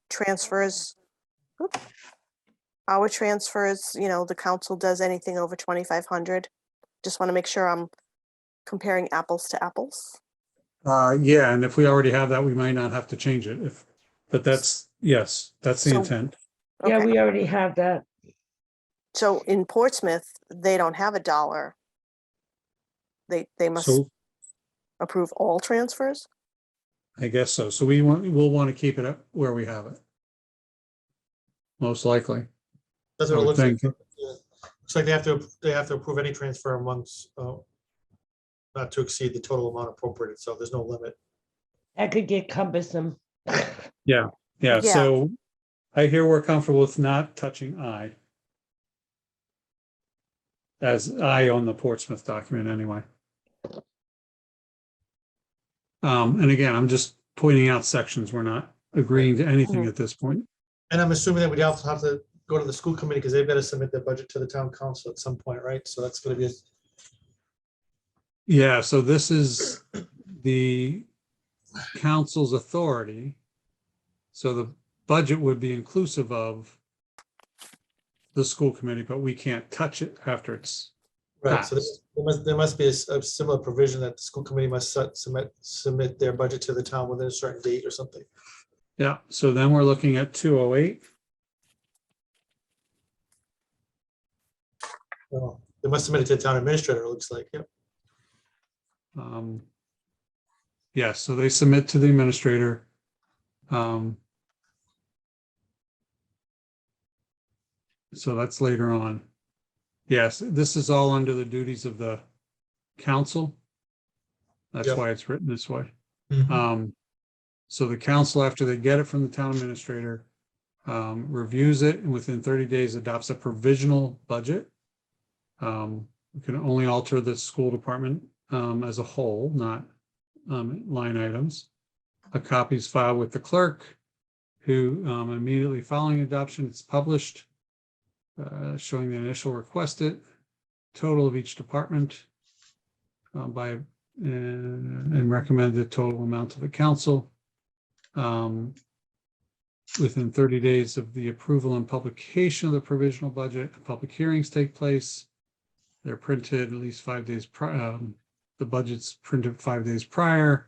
transfers, our transfers, the council does anything over 2,500. Just want to make sure I'm comparing apples to apples. Yeah, and if we already have that, we might not have to change it. But that's, yes, that's the So- intent. Yeah, Okay. we already have that. So in Portsmouth, they don't have $1. They must So approve all transfers? I guess so. So we'll want to keep it up where we have it. Most likely. That's I what it would looks like. think. Yeah. Looks like they have to approve any transfer amongst not to exceed the total amount appropriated, so there's no limit. That could get cumbersome. Yeah. Yeah. So I hear we're comfortable with not touching I. As I on the Portsmouth document anyway. And again, I'm just pointing out sections. We're not agreeing to anything at this point. And I'm assuming that we'd also have to go to the school committee because they've got to submit their budget to the town council at some point, right? So that's going to be Yeah, so this is the council's authority. So the budget would be inclusive of the school committee, but we can't touch it after it's right. So passed. there must be a similar provision that the school committee must submit their budget to the town within a certain date or something. Yeah, so then we're looking at 208. Well, they must submit it to the town administrator, it looks like. Yep. Yes, so they submit to the administrator. So that's later on. Yes, this is all under the duties of the council. That's Yep. why it's written this way. Mhm. So the council, after they get it from the town administrator, reviews it and within 30 days adopts a provisional budget. We can only alter the school department as a whole, not line items. A copy is filed with the clerk, who immediately following adoption, it's published, showing the initial requested total of each department and recommended total amount to the council. Within 30 days of the approval and publication of the provisional budget, public hearings take place. They're printed at least 5 days prior. The budget's printed 5 days prior.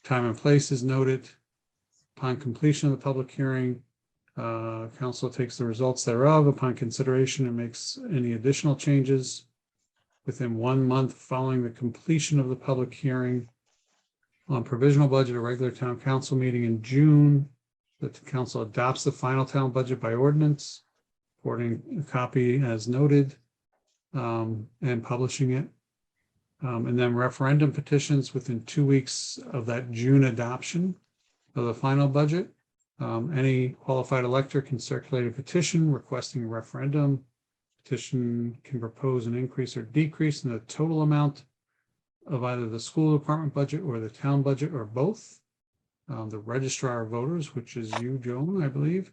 Time and place is noted. Upon completion of the public hearing, council takes the results thereof upon consideration and makes any additional changes. Within 1 month following the completion of the public hearing on provisional budget, a regular town council meeting in June, that the council adopts the final town budget by ordinance, forwarding a copy as noted, and publishing it. And then referendum petitions within 2 weeks of that June adoption of the final budget. Any qualified elector can circulate a petition requesting a referendum. Petition can propose an increase or decrease in the total amount of either the school department budget or the town budget or both. The registrar of voters, which is you, Joan, I believe,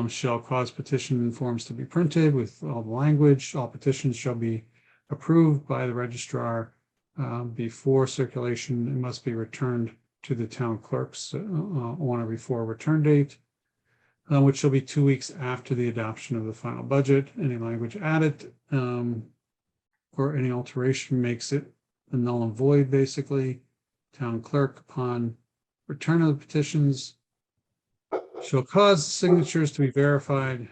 shall cause petition forms to be printed with all the language. All petitions shall be approved by the registrar before circulation. It must be returned to the town clerks on or before return date, which shall be 2 weeks after the adoption of the final budget. Any language added or any alteration makes it a null and void, basically. Town clerk, upon return of the petitions, shall cause signatures to be verified.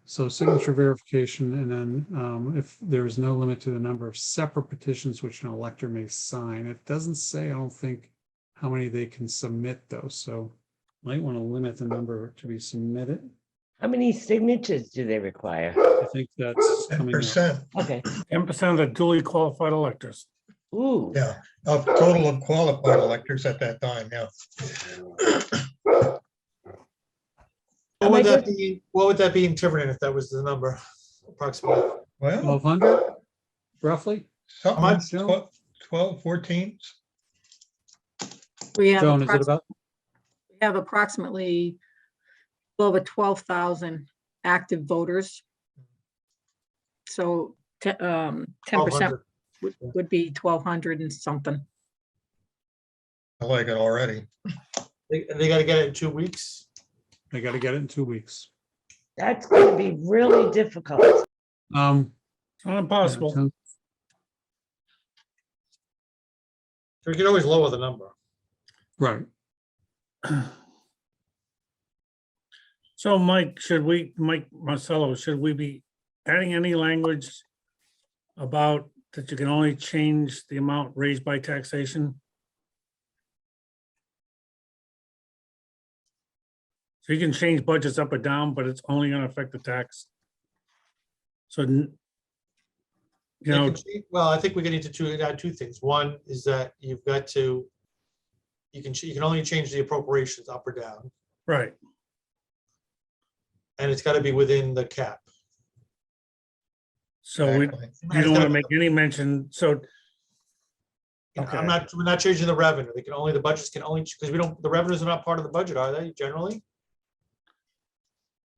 So signature verification, and then if there is no limit to the number of separate petitions which an elector may sign. It doesn't say, I don't think, how many they can submit though. So might want to limit the number to be submitted. How many signatures do they require? I think that's coming up. 10%, Okay. 10% of the duly qualified electors. Ooh. yeah, of total of qualified electors at that time, yeah. What would that be? What would that be in Tiverton if that was the number approximately? Well, 1,200 roughly. something, much? 12, 14. We have Joan, is it about? approximately over 12,000 active voters. So 10% 1,200. would be 1,200 and something. I like it already. They got to get it in 2 weeks. They got to get it in 2 weeks. That's gonna be really difficult. It's not impossible. Yeah, We can always lower the number. right. So Mike Marcello, should we be adding any language about that you can only change the amount raised by taxation? So you can change budgets up or down, but it's only gonna affect the tax. So, Well, I think we need to add two things. One is that you've got to, you can only change the appropriations up or down, right, and it's got to be within the cap. so Exactly. you don't wanna make any mention, so, We're okay, not changing the revenue. The budgets can only, because the revenues are not part of the budget, are they, generally?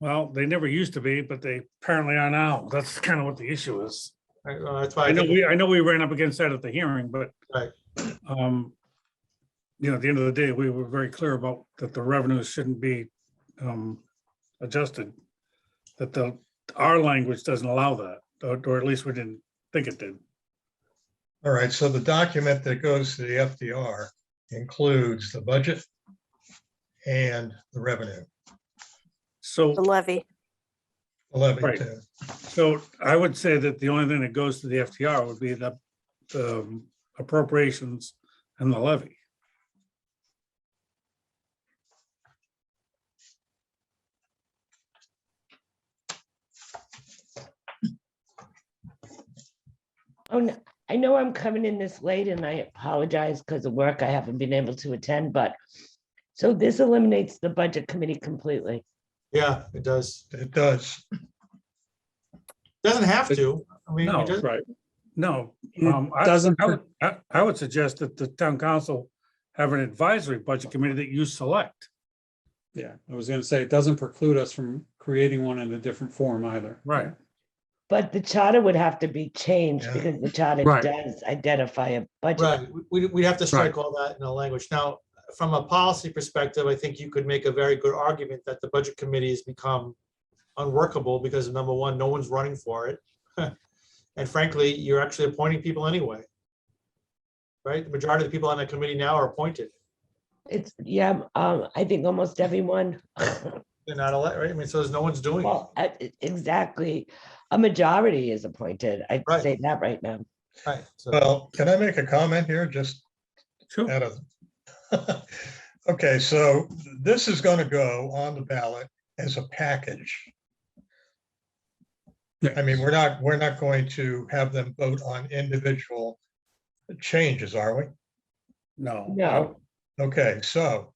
well, they never used to be, but they apparently are now. That's kind of what the issue is. Right, well, that's why I I know think, I know we ran up against that at the hearing, but Right. At the end of the day, we were very clear about that the revenues shouldn't be adjusted. That our language doesn't allow that, or at least we didn't think it did. All right, so the document that goes to the FTR includes the budget and the revenue, So, The levy. the levy Right. too. so I would say that the only thing that goes to the FTR would be the appropriations and the levy. Oh, no, I know I'm coming in this late and I apologize because of work. I haven't been able to attend, but so this eliminates the budget committee completely. yeah, it does. It does. Doesn't have to. I mean, No, it does, right. No. It doesn't I would suggest that the town council have an advisory budget committee that you select. Yeah, I was gonna say, it doesn't preclude us from creating one in a different form either. Right. But the charter would have to be changed Yeah. because the charter Right. does identify a budget. right. We have to strike all that in the language. Now, from a policy perspective, I think you could make a very good argument that the budget committee has become unworkable because number one, no one's running for it. And frankly, you're actually appointing people anyway. Right? The majority of the people on that committee now are appointed. It's, yeah, I think almost everyone. They're not elected, right? I mean, so there's no one's doing it. Well, exactly. A majority is appointed. I'd Right. say that right now. Right. So, Well, can I make a comment here? Just Sure. out of. Okay, so this is going to go on the ballot as a package. I mean, we're not going to have them vote on individual changes, are we? No. No, Okay, so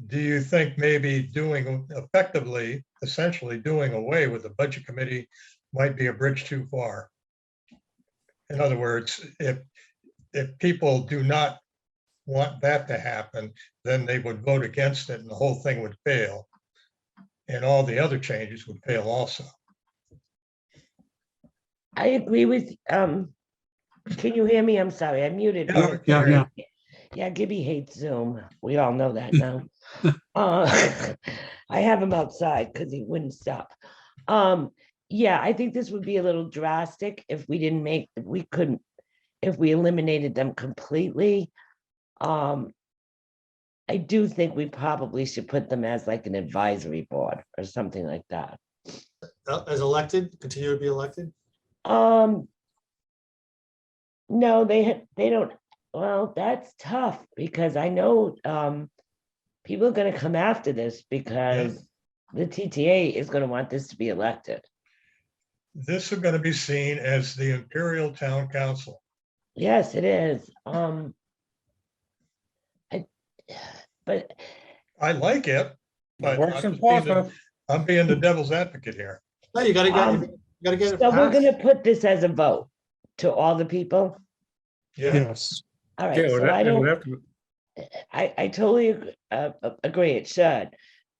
do you think maybe doing effectively, essentially doing away with the budget committee might be a bridge too far? In other words, if people do not want that to happen, then they would vote against it and the whole thing would fail. And all the other changes would fail also. I agree with, can you hear me? I'm sorry, I muted. Yeah. Yeah, Gibby hates Zoom. We all know that now. I have him outside because he wouldn't stop. Yeah, I think this would be a little drastic if we didn't make, if we eliminated them completely. I do think we probably should put them as like an advisory board or something like that. as elected, continue to be elected? No, they don't, well, that's tough because I know people are gonna come after this because the TTA is gonna want this to be elected. This is going to be seen as the Imperial Town Council. Yes, it is. But I like it, but Works I'm in just being the- Portsmouth. I'm being the devil's advocate here. No, you gotta get it so we're passed. gonna put this as a vote to all the people. Yeah, Yes. All Yeah, right, it would so I it would don't, have to- I totally agree, it should.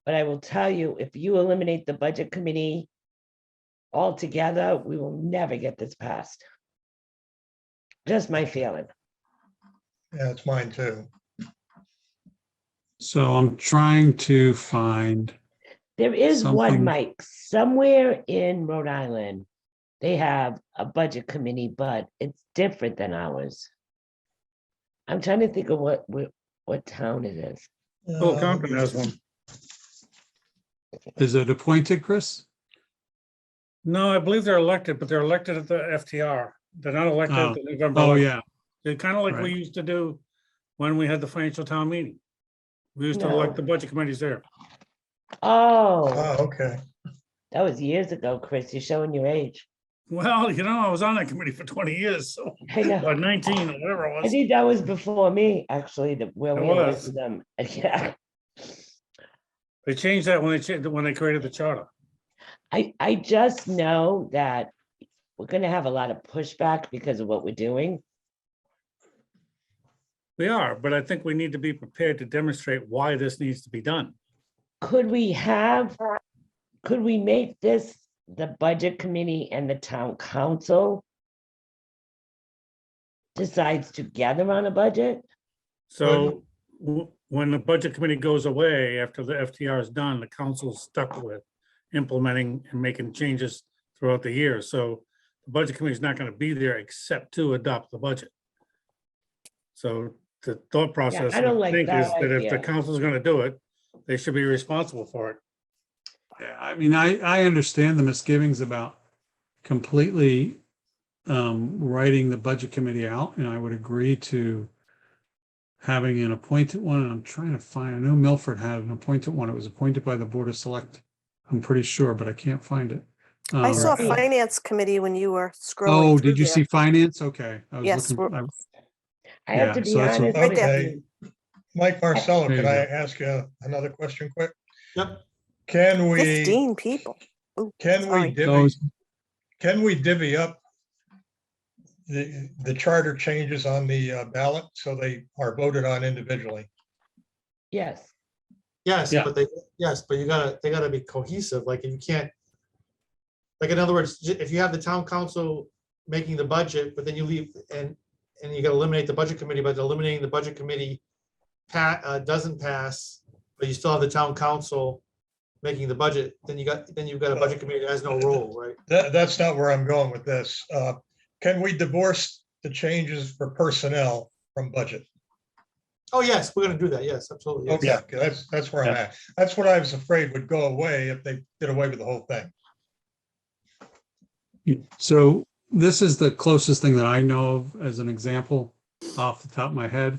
But I will tell you, if you eliminate the budget committee altogether, we will never get this passed. Just my feeling. yeah, it's mine too. So I'm trying to find, There is one, Something- Mike, somewhere in Rhode Island. They have a budget committee, but it's different than ours. I'm trying to think of what town it is. Oh, Compton has one. is it appointed, Chris? No, I believe they're elected, but they're elected at the FTR. They're not elected at the November. Oh, election. yeah. They're kind of like we Right. used to do when we had the financial town meeting. We used to elect the No. budget committees there. Oh, Oh, okay. that was years ago, Chris. You're showing your age. Well, you know, I was on that committee for 20 years, so, I know. or 19 or whatever it I was. think that was before me, actually, where It we was. elected them. Yeah. They changed that when they created the charter. I just know that we're gonna have a lot of pushback because of what we're doing. We are, but I think we need to be prepared to demonstrate why this needs to be done. Could we make this the budget committee and the town council decides together on a budget? So when the budget committee goes away, after the FTR is done, the council's stuck with implementing and making changes throughout the year. So the budget committee is not going to be there except to adopt the budget. So the thought process, I don't I like think, that is that if the idea. council is going to do it, they should be responsible for it. Yeah, I mean, I understand the misgivings about completely writing the budget committee out, and I would agree to having an appointed one. And I'm trying to find, I know Milford had an appointed one. It was appointed by the Board of Select. I'm pretty sure, but I can't find it. I saw Right. finance committee when you were scrolling. Oh, through did you there. see finance? Okay. I was Yes, looking. I have to Yeah, be so that's what- honest Right with there. you. Mike Marcello, There you can I go. ask you another question quick? Yep. Can we, 15 people. Ooh, can we sorry. divvy, Those- can we divvy up the charter changes on the ballot so they are voted on individually? Yes, Yes, Yeah. but they gotta be cohesive. Like, if you can't, like, in other words, if you have the town council making the budget, but then you leave and you gotta eliminate the budget committee, but eliminating the budget committee doesn't pass, but you still have the town council making the budget, then you've got a budget committee that has no role, right? That's not where I'm going with this. Can we divorce the changes for personnel from budget? Oh, yes, we're gonna do that. Yes, absolutely. yes. Okay, that's where I'm at. That's what I was afraid would go away if they did away with the whole thing. So this is the closest thing that I know of as an example off the top of my head.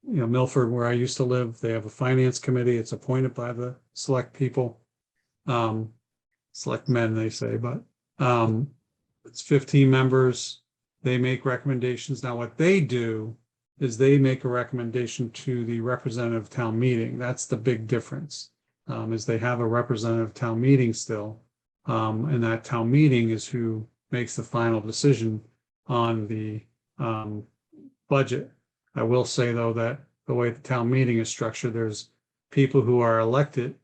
Milford, where I used to live, they have a finance committee. It's appointed by the select people. Select men, they say, but it's 15 members. They make recommendations. Now, what they do is they make a recommendation to the representative town meeting. That's the big difference, is they have a representative town meeting still. And that town meeting is who makes the final decision on the budget. I will say, though, that the way the town meeting is structured, there's people who are elected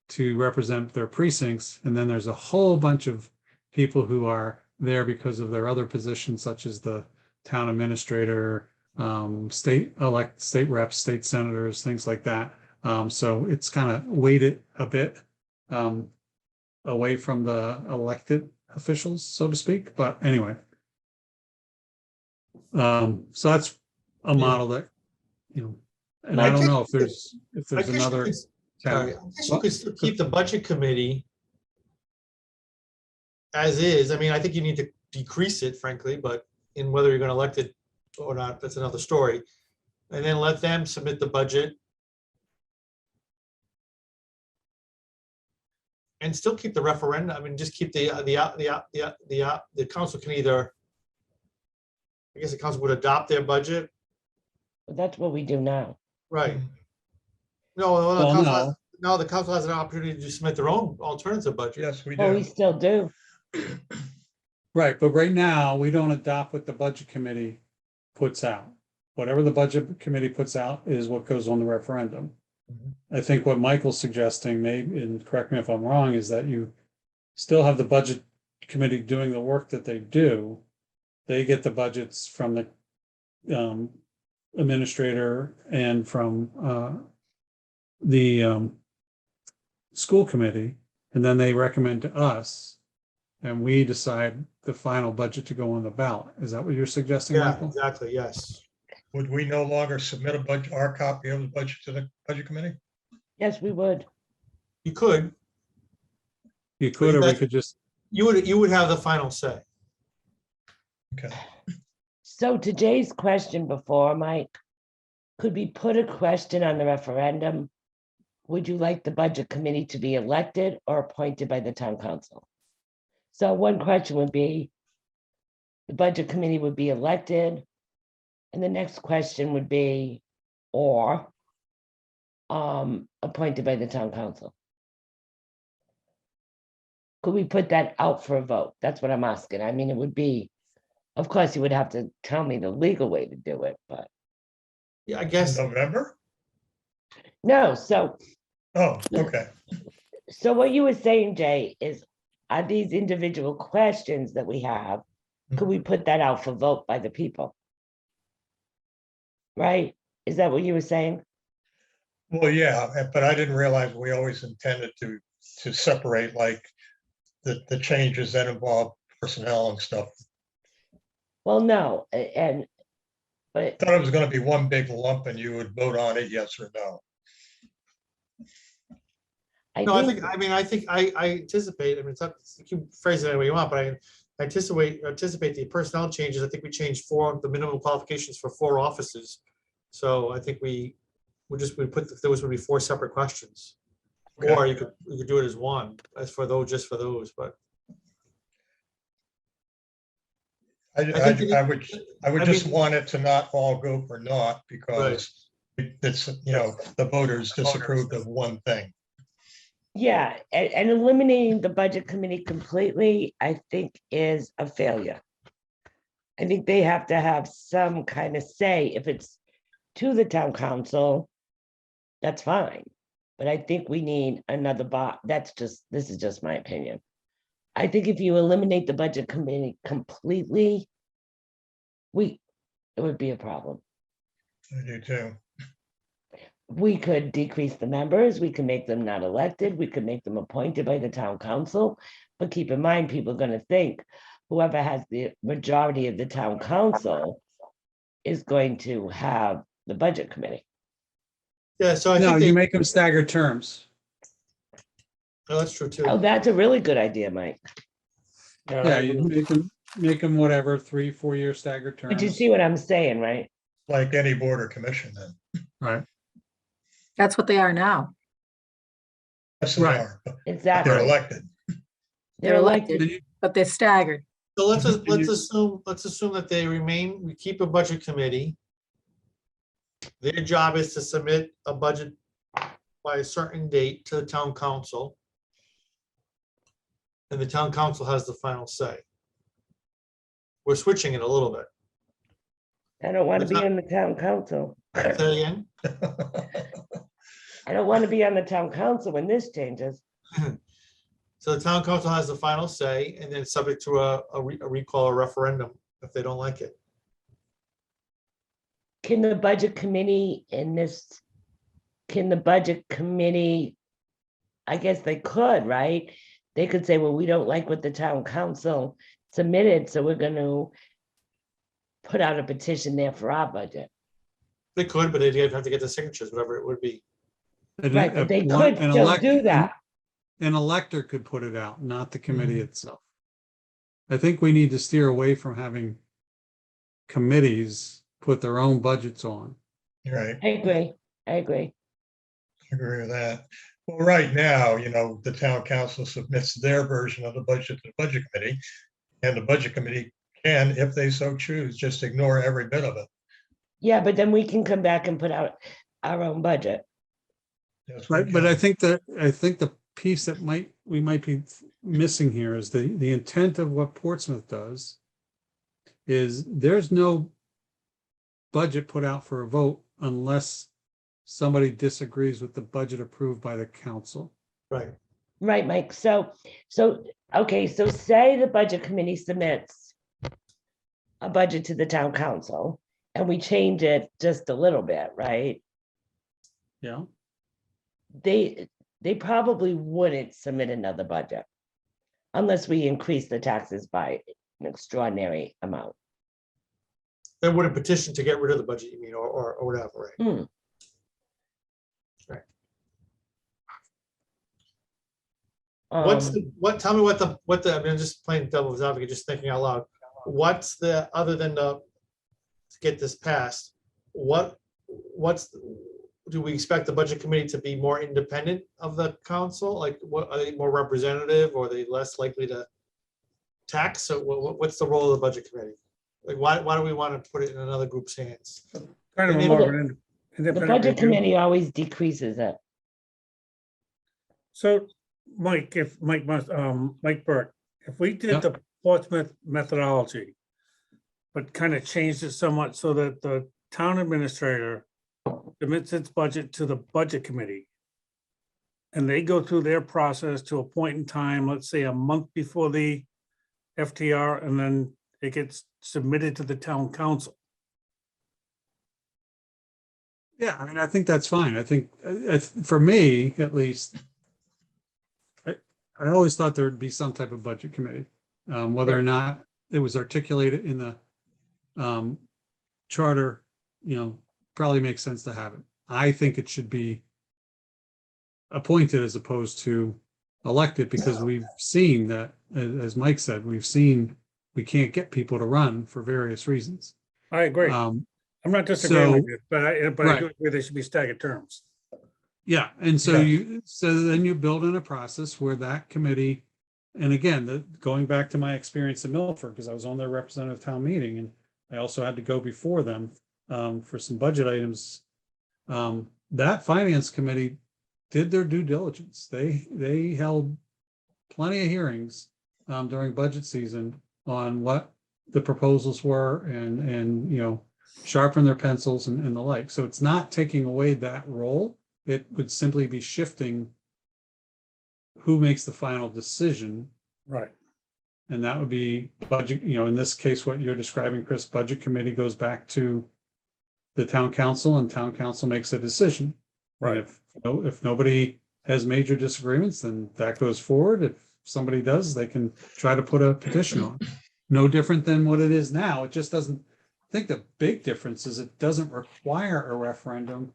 to represent their precincts, and then there's a whole bunch of people who are there because of their other positions, such as the town administrator, state reps, state senators, things like that. So it's kind of weighted a bit away from the elected officials, so to speak. But anyway, so that's a model that, and I don't know if there's I guess you another could- Sorry, town. I guess you could still keep the budget committee as is. I mean, I think you need to decrease it, frankly, but in whether you're gonna elect it or not, that's another story. And then let them submit the budget. And still keep the referendum. I mean, just keep the council can either, I guess the council would adopt their budget, but that's what we do now. right? No, the Well, council no. has, no, the council has an opportunity to submit their own alternative budget. Yes, we Well, we do. still do. Right, but right now, we don't adopt what the budget committee puts out. Whatever the budget committee puts out is what goes on the referendum. Mhm. I think what Michael's suggesting, maybe, and correct me if I'm wrong, is that you still have the budget committee doing the work that they do. They get the budgets from the administrator and from the school committee, and then they recommend to us, and we decide the final budget to go on the ballot. Is that what you're suggesting, Yeah, Michael? exactly, yes. Would we no longer submit a budget, our copy of the budget to the budget committee? Yes, we would. You could, You could, you or we guys- could just, you would have the final say. Okay. So to Jay's question before, Mike, could we put a question on the referendum? Would you like the budget committee to be elected or appointed by the town council? So one question would be, the budget committee would be elected. And the next question would be, or appointed by the town council. Could we put that out for a vote? That's what I'm asking. I mean, it would be, of course, you would have to tell me the legal way to do it, but Yeah, I In guess, November? no, so Oh, okay. So what you were saying, Jay, is are these individual questions that we have, could we put that out for vote by the people? Right? Is that what you were saying? Well, yeah, but I didn't realize we always intended to separate like the changes that involve personnel and stuff. Well, no, but Thought it was gonna be one big lump and you would vote on it, yes or no. no, I think I anticipate, I mean, it's up, you can phrase it any way you want, but I anticipate the personnel changes. I think we changed the minimum qualifications for 4 offices. So I think we put, those would be 4 separate questions. Okay. Or you could do it as one, as for those, just for those, but. I would I just mean- want it to not all go for naught because it's, the voters disapproved of one thing. yeah, and eliminating the budget committee completely, I think is a failure. I think they have to have some kind of say. If it's to the town council, that's fine. But I think we need another this is just my opinion. I think if you eliminate the budget committee completely, it would be a problem. I do too. We could decrease the members, we can make them not elected, we could make them appointed by the town council. But keep in mind, people are gonna think whoever has the majority of the town council is going to have the budget committee. Yeah, so I no, think you make them stagger terms. oh, that's true too. Oh, that's a really good idea, Mike. Yeah, you make them whatever, 3-4 year stagger terms. But you see what I'm saying, right? Like any board or commission then. Right. That's what they are now. Yes, they Right. are, but Exactly. they're elected. They're elected. Then you- But they're staggered. So let's And you- assume that they remain, we keep a budget committee. Their job is to submit a budget by a certain date to the town council. And the town council has the final say. We're switching it a little bit. I don't want to What's be that? on the town council. Say that again? I don't want to be on the town council when this changes. So the town council has the final say, and then subject to a recall or referendum if they don't like it. Can the budget committee I guess they could, right? They could say, well, we don't like what the town council submitted, so we're gonna put out a petition there for our budget. They could, but they'd have to get the signatures, whatever it would be. Right, but they could still do that. An elector could put it out, not the committee itself. I think we need to steer away from having committees put their own budgets on. Right, I agree. I agree with that. Well, right now, the town council submits their version of the budget to the budget committee. And the budget committee can, if they so choose, just ignore every bit of it. Yeah, but then we can come back and put out our own budget. Yes, we Right, but can. I think the piece that we might be missing here is the intent of what Portsmouth does is there's no budget put out for a vote unless somebody disagrees with the budget approved by the council. Right. Right, Mike. So okay, so say the budget committee submits a budget to the town council and we change it just a little bit, right? Yeah, They probably wouldn't submit another budget unless we increase the taxes by an extraordinary amount. They wouldn't petition to get rid of the budget, you mean, or whatever, right? Hmm. What's Um, tell me what the, I mean, I'm just playing devil's advocate, just thinking out loud. What's the, other than to get this passed, do we expect the budget committee to be more independent of the council? Like, what, are they more representative, or are they less likely to tax? So what's the role of the budget committee? Like, why do we want to put it in another group's hands? Kind of And more the- of an the independent budget review. committee always decreases it. So, Mike, Mike Burke, if we did Yep. the Portsmouth methodology, but kind of changed it somewhat so that the town administrator submits its budget to the budget committee, and they go through their process to a point in time, let's say a month before the FTR, and then it gets submitted to the town council. yeah, I mean, I think that's fine. I think, for me, at least, I always thought there would be some type of budget committee. Whether or not it was articulated in the charter, probably makes sense to have it. I think it should be appointed as opposed to elected, because we've seen that, as Mike said, we can't get people to run for various reasons. I agree. I'm not disagreeing with you, but I do right. agree they should be staggered terms. Yeah, and so Yes. then you build in a process where that committee, and again, going back to my experience in Milford, because I was on their representative town meeting, and I also had to go before them for some budget items. That finance committee did their due diligence. They held plenty of hearings during budget season on what the proposals were, and sharpen their pencils and the like. So it's not taking away that role. It would simply be shifting who makes the final decision. Right. And that would be budget, in this case, what you're describing, Chris, budget committee goes back to the town council, and town council makes a decision. Right. And if nobody has major disagreements, then that goes forward. If somebody does, they can try to put a petition on. No different than what it is now. It just doesn't, I think the big difference is it doesn't require a referendum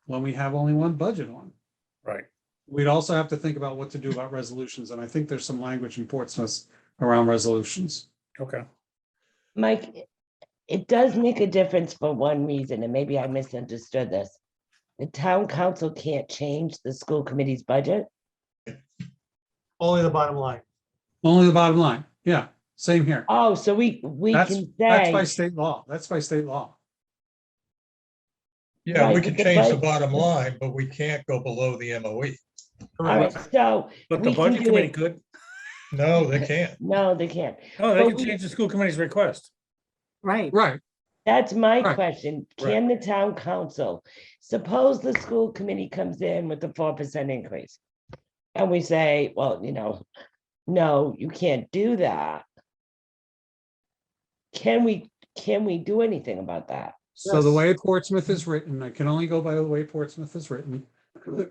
when we have only one budget on. Right. We'd also have to think about what to do about resolutions, and I think there's some language in Portsmouth around resolutions. Okay. Mike, it does make a difference for one reason, and maybe I misunderstood this. The town council can't change the school committee's budget. Only the bottom line. Only the bottom line. Yeah, same here. Oh, so we That's can by say, state law. That's by state law. Yeah, we Right, can but the change the bud- bottom line, but we can't go below the MOE. all right, so. But the we can budget do committee it- could. No, they can't. No, they can't. Oh, they But can we- change the school committee's request. Right. Right. That's my Right. question. Can the town council, suppose the school committee comes in with a 4% increase? And we say, well, no, you can't do that. Can we do anything about that? So the Yes. way Portsmouth is written, I can only go by the way Portsmouth is written.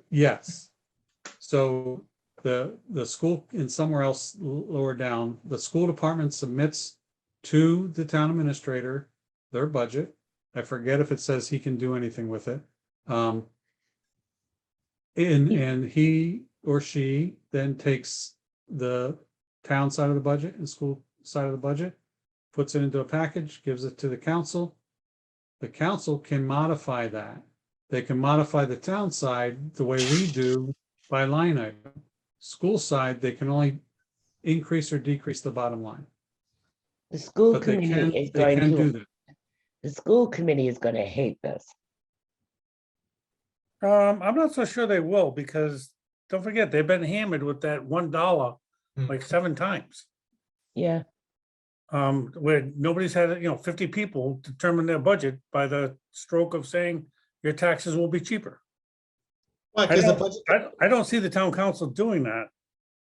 Yes. So the school, and somewhere else lower down, the school department submits to the town administrator their budget. I forget if it says he can do anything with it. And he or she then takes the town side of the budget and school side of the budget, puts it into a package, gives it to the council. The council can modify that. They can modify the town side the way we do by line item. School side, they can only increase or decrease the bottom line. The school But they committee is they going can do to, that. the school committee is going to hate this. I'm not so sure they will, because don't forget, they've been hammered with that $1 like 7 times. Yeah, Where nobody's had, 50 people determine their budget by the stroke of saying your taxes will be cheaper. Why? I 'Cause the don't, budget, I don't see the town council doing that.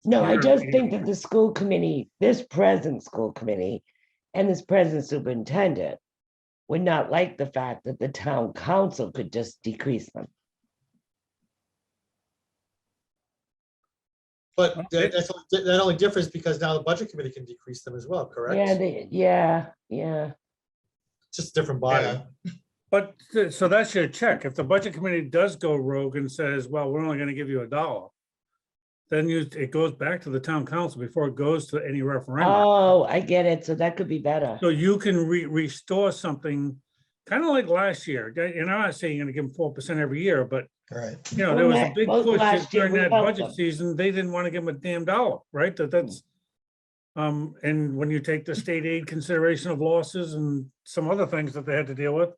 no, I Sure. just think that the school committee, this present school committee and this present superintendent would not like the fact that the town council could just decrease them. But that only differs because now the budget committee can decrease them as well, correct? Yeah, yeah. Just a different body. Yeah, But, so that's your check. If the budget committee does go rogue and says, well, we're only gonna give you $1, then it goes back to the town council before it goes to any referendum. Oh, I get it. So that could be better. So you can restore something, kind of like last year. And I'm not saying you're gonna give them 4% every year, but right. you know, there was a Well, big well, push last year during we that helped budget them. season. They didn't want to give them a damn dollar, right? That's, and when you take the state aid consideration of losses and some other things that they had to deal with,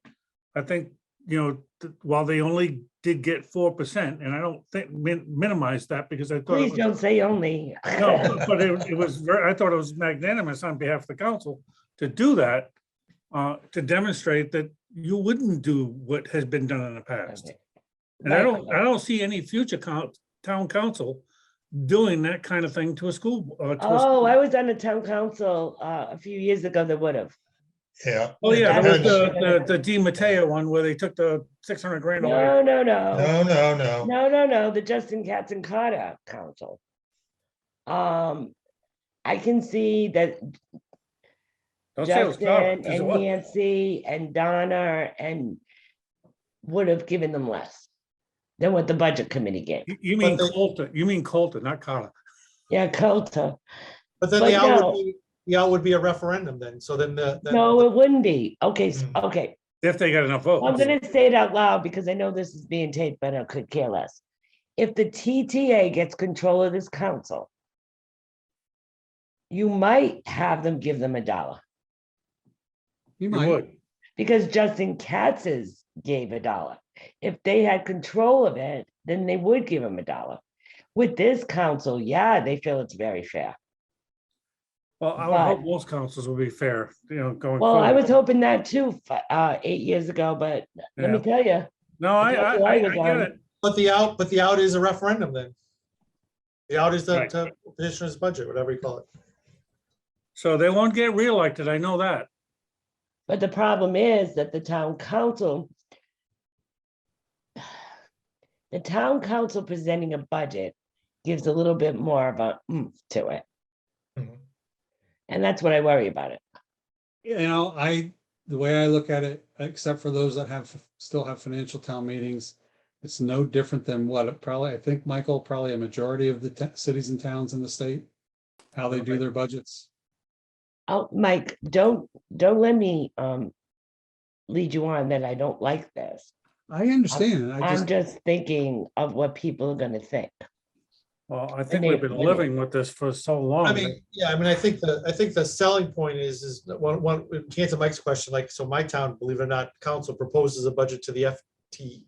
I think, you know, while they only did get 4%, and I don't think minimize that because I thought it Please was, don't say only. no, but it was very, I thought it was magnanimous on behalf of the council to do that, to demonstrate that you wouldn't do what has been done in the past. Okay. And I don't see any future town council doing that kind of thing to a school. Oh, I was on the town council a few years ago that would have. Yeah. Oh, yeah, there was Depends. the Di Matteo one where they took the 600 grand away. No. No. The Justin Katz and Carter Council. I can see that Don't say it was Carter, Justin 'cause it and was. Nancy and Donna and would have given them less than what the budget committee gave. You mean But they- Colton, not Carter. Yeah, Colta. But then But the out no. would be a referendum then. So then No, it wouldn't be. Okay, Mm. okay. If they got enough I'm votes. gonna say it out loud because I know this is being taped, but I could care less. If the TTA gets control of this council, you might have them give them $1 You You might. would. because Justin Katz's gave $1. If they had control of it, then they would give them $1. With this council, yeah, they feel it's very fair. Well, I would hope But- most councils will be fair, you know, going Well, I forward. was hoping that too, 8 years ago, but let me Yeah. tell you, No, I That's what I was get on. it. But the out is a referendum then. The out is the Right. to petitioner's budget, whatever you call it. So they won't get reelected, I know that. but the problem is that the town council presenting a budget gives a little bit more of a oomph to it. Mhm. And that's what I worry about it. You know, the way I look at it, except for those that still have financial town meetings, it's no different than I think, Michael, probably a majority of the cities and towns in the state, how they do their budgets. Oh, Mike, don't let me lead you on that I don't like this. I understand. I I'm just, just thinking of what people are gonna think. Well, I think they we've been appointed. living with this for so long. I mean, yeah, I think the selling point is one, to answer Mike's question, like, so my town, believe it or not, council proposes a budget to the FT.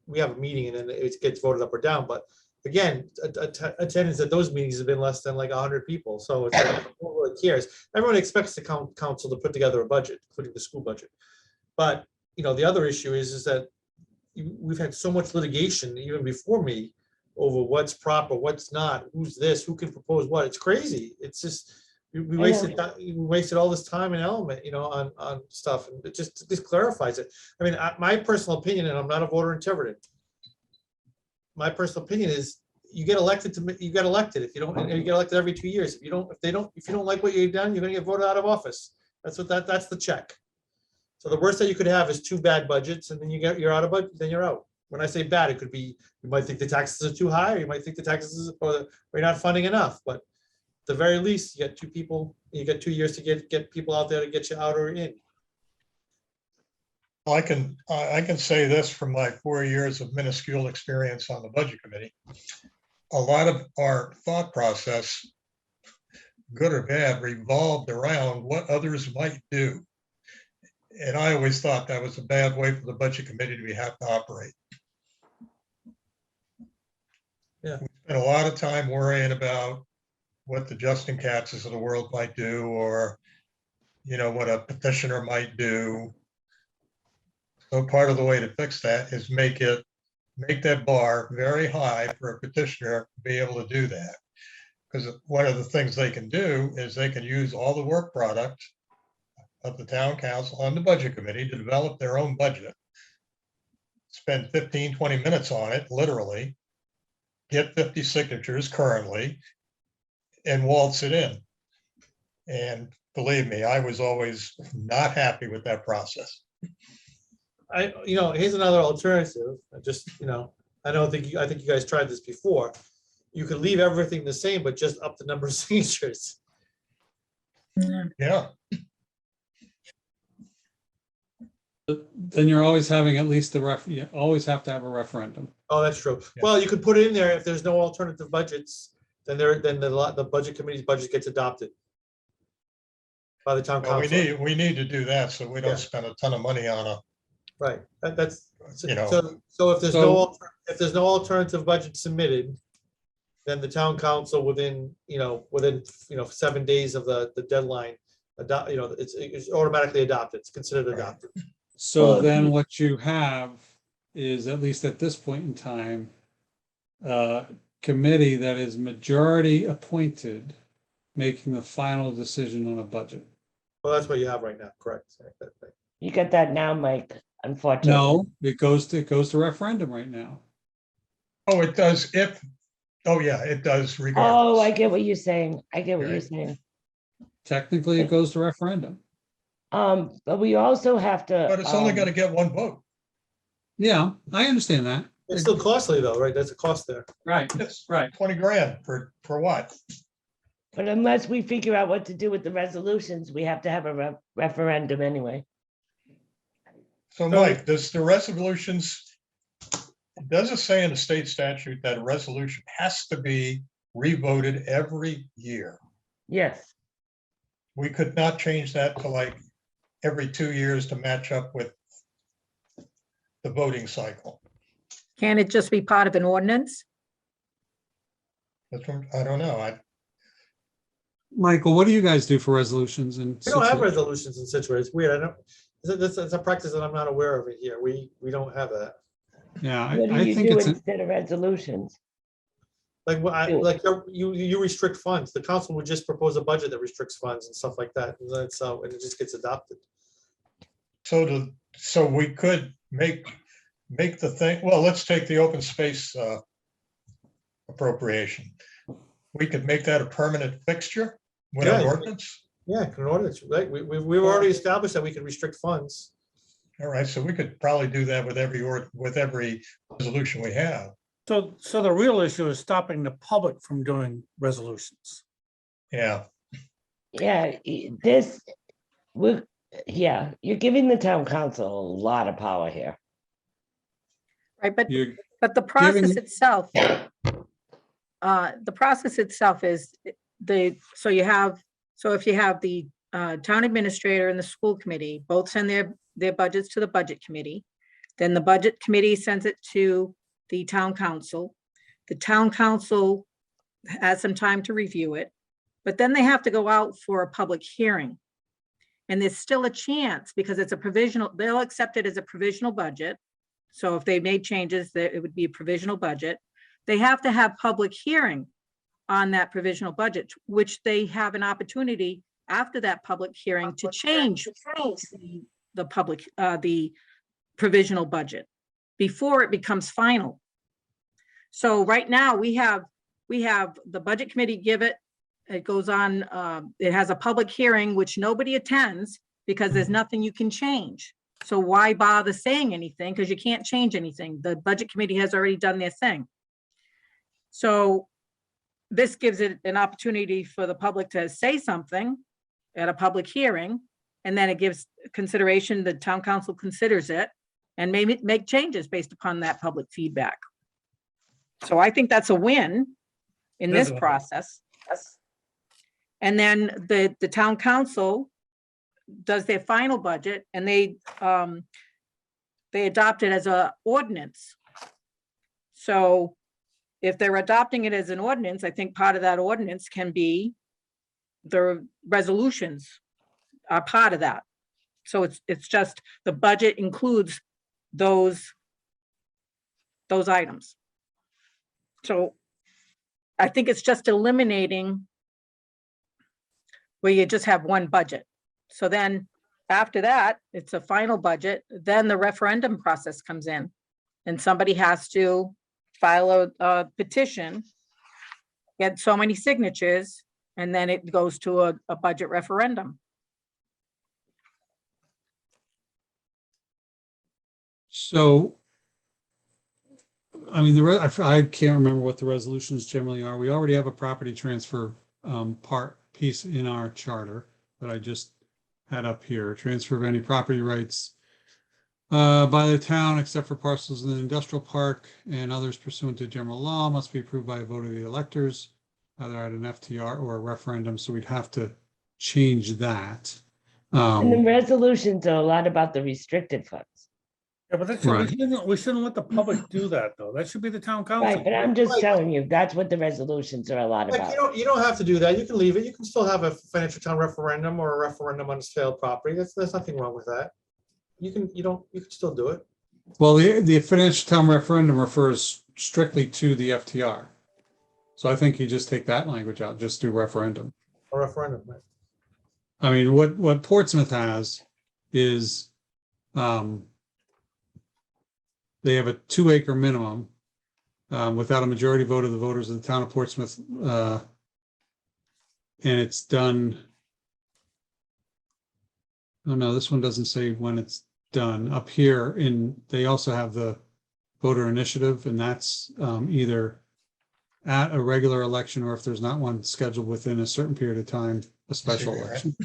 We have a meeting and then it gets voted up or down, but again, attendance at those meetings have been less than like 100 people, so it's like, who really cares? Everyone expects the council to put together a budget, including the school budget. But, you know, the other issue is that we've had so much litigation even before me over what's proper, what's not, who's this, who can propose what. It's crazy. It's just, we wasted all this time and element, you know, on stuff, and it just clarifies it. I mean, my personal opinion, and I'm not a voter in Tiverton. My personal opinion is you get elected. If you don't, you get elected every 2 years. If you don't like what you've done, you're gonna get voted out of office. That's the check. So the worst that you could have is 2 bad budgets, and then you're out of budget, then you're out. When I say bad, it could be, you might think the taxes are too high, or you might think the taxes or you're not funding enough, but at the very least, you get 2 people, you get 2 years to get people out there to get you out or in. I can say this from my 4 years of minuscule experience on the budget committee. A lot of our thought process, good or bad, revolved around what others might do. And I always thought that was a bad way for the budget committee to have to operate. Yeah. We spent a lot of time worrying about what the Justin Katzes of the world might do, or, you know, what a petitioner might do. So part of the way to fix that is make that bar very high for a petitioner to be able to do that. Because one of the things they can do is they can use all the work product of the town council and the budget committee to develop their own budget. Spend 15, 20 minutes on it, literally. Get 50 signatures currently and waltz it in. And believe me, I was always not happy with that process. Here's another alternative. I think you guys tried this before. You could leave everything the same, but just up the number of signatures. Yeah, Then you're always having at least you always have to have a referendum. Oh, that's true. Yeah. Well, you could put it in there if there's no alternative budgets, then the budget committee's budget gets adopted by the town well, council. we need to do that so we don't Yeah. spend a ton of money on a, Right, that's, You know. so if there's no alternative budget submitted, then the town council within 7 days of the deadline, it's automatically adopted, it's considered Right. adopted. So Well, then what you have is, at least at this point in time, committee that is majority appointed making the final decision on a budget. Well, that's what you have right now, correct? You got that now, Mike, unfortunately. No, it goes to referendum right now. oh, it does if, oh yeah, it does Oh, I regardless. get what you're saying. I get what you're Right. saying. Technically, it goes to referendum. But we also have to. But it's only gonna get one vote. Yeah, I understand that. It's still costly though, right? There's a cost there. Right, It's right. 20 grand for what? But unless we figure out what to do with the resolutions, we have to have a referendum anyway. So Mike, does the resolutions, does it say in the state statute that a resolution has to be revoted every year? Yes, We could not change that to like every 2 years to match up with the voting cycle. Can it just be part of an ordinance? That's what, I don't know. Michael, what do you guys do for resolutions? And We don't have resolutions in Situate. It's weird. I don't, it's a practice that I'm not aware of it here. We don't have that. Yeah, what do I you think do it's, instead of resolutions? Like, Sure. you restrict funds. The council would just propose a budget that restricts funds and stuff like that. And then and it just gets adopted. So we could make the thing, well, let's take the open space appropriation. We could make that a permanent fixture with an Yeah. ordinance. Yeah, an ordinance, right? We've already established that we can restrict funds. All right, so we could probably do that with every resolution we have. So the real issue is stopping the public from doing resolutions. Yeah, Yeah, you're giving the town council a lot of power here. Right, but you're the process Giving- itself, is so if you have the town administrator and the school committee, both send their budgets to the budget committee, then the budget committee sends it to the town council. The town council has some time to review it, but then they have to go out for a public hearing. And there's still a chance, because it's a provisional, they'll accept it as a provisional budget. So if they made changes, that it would be a provisional budget. They have to have public hearing on that provisional budget, which they have an opportunity after that public hearing to change the provisional budget before it becomes final. So right now we have the budget committee it goes on, it has a public hearing, which nobody attends because there's nothing you can change. So why bother saying anything? Because you can't change anything. The budget committee has already done their thing. So this gives it an opportunity for the public to say something at a public hearing, and then it gives consideration, the town council considers it and maybe make changes based upon that public feedback. So I think that's a win in this Definitely. process. And then the town council does their final budget, and they adopt it as a ordinance. So if they're adopting it as an ordinance, I think part of that ordinance can be the resolutions are part of that. So it's just the budget includes those items. So I think it's just eliminating where you just have one budget. So then after that, it's a final budget, then the referendum process comes in. And somebody has to file a petition, get so many signatures, and then it goes to a budget referendum. So, I mean, I can't remember what the resolutions generally are. We already have a property transfer piece in our charter that I just had up here. Transfer of any property rights by the town except for parcels in the industrial park and others pursuant to general law must be approved by a vote of the electors, either at an FTR or a referendum. So we'd have to change that. And the resolutions are a lot about the restricted funds. Yeah, but that's, Right. we shouldn't let the public do that, though. That should be the town Right, council. but I'm just Right. telling you, that's what the resolutions are a lot Like, about. you don't have to do that. You can leave it. You can still have a financial town referendum or a referendum on failed property. There's nothing wrong with that. You can still do it. Well, the financial town referendum refers strictly to the FTR. So I think you just take that language out, just do referendum. A referendum, right? I mean, what Portsmouth has is, they have a 2-acre minimum, without a majority vote of the voters of the town of Portsmouth, and it's done. Oh, no, this one doesn't say when it's done. Up here they also have the voter initiative, and that's either at a regular election or if there's not one scheduled within a certain period of time, a special here, right? election.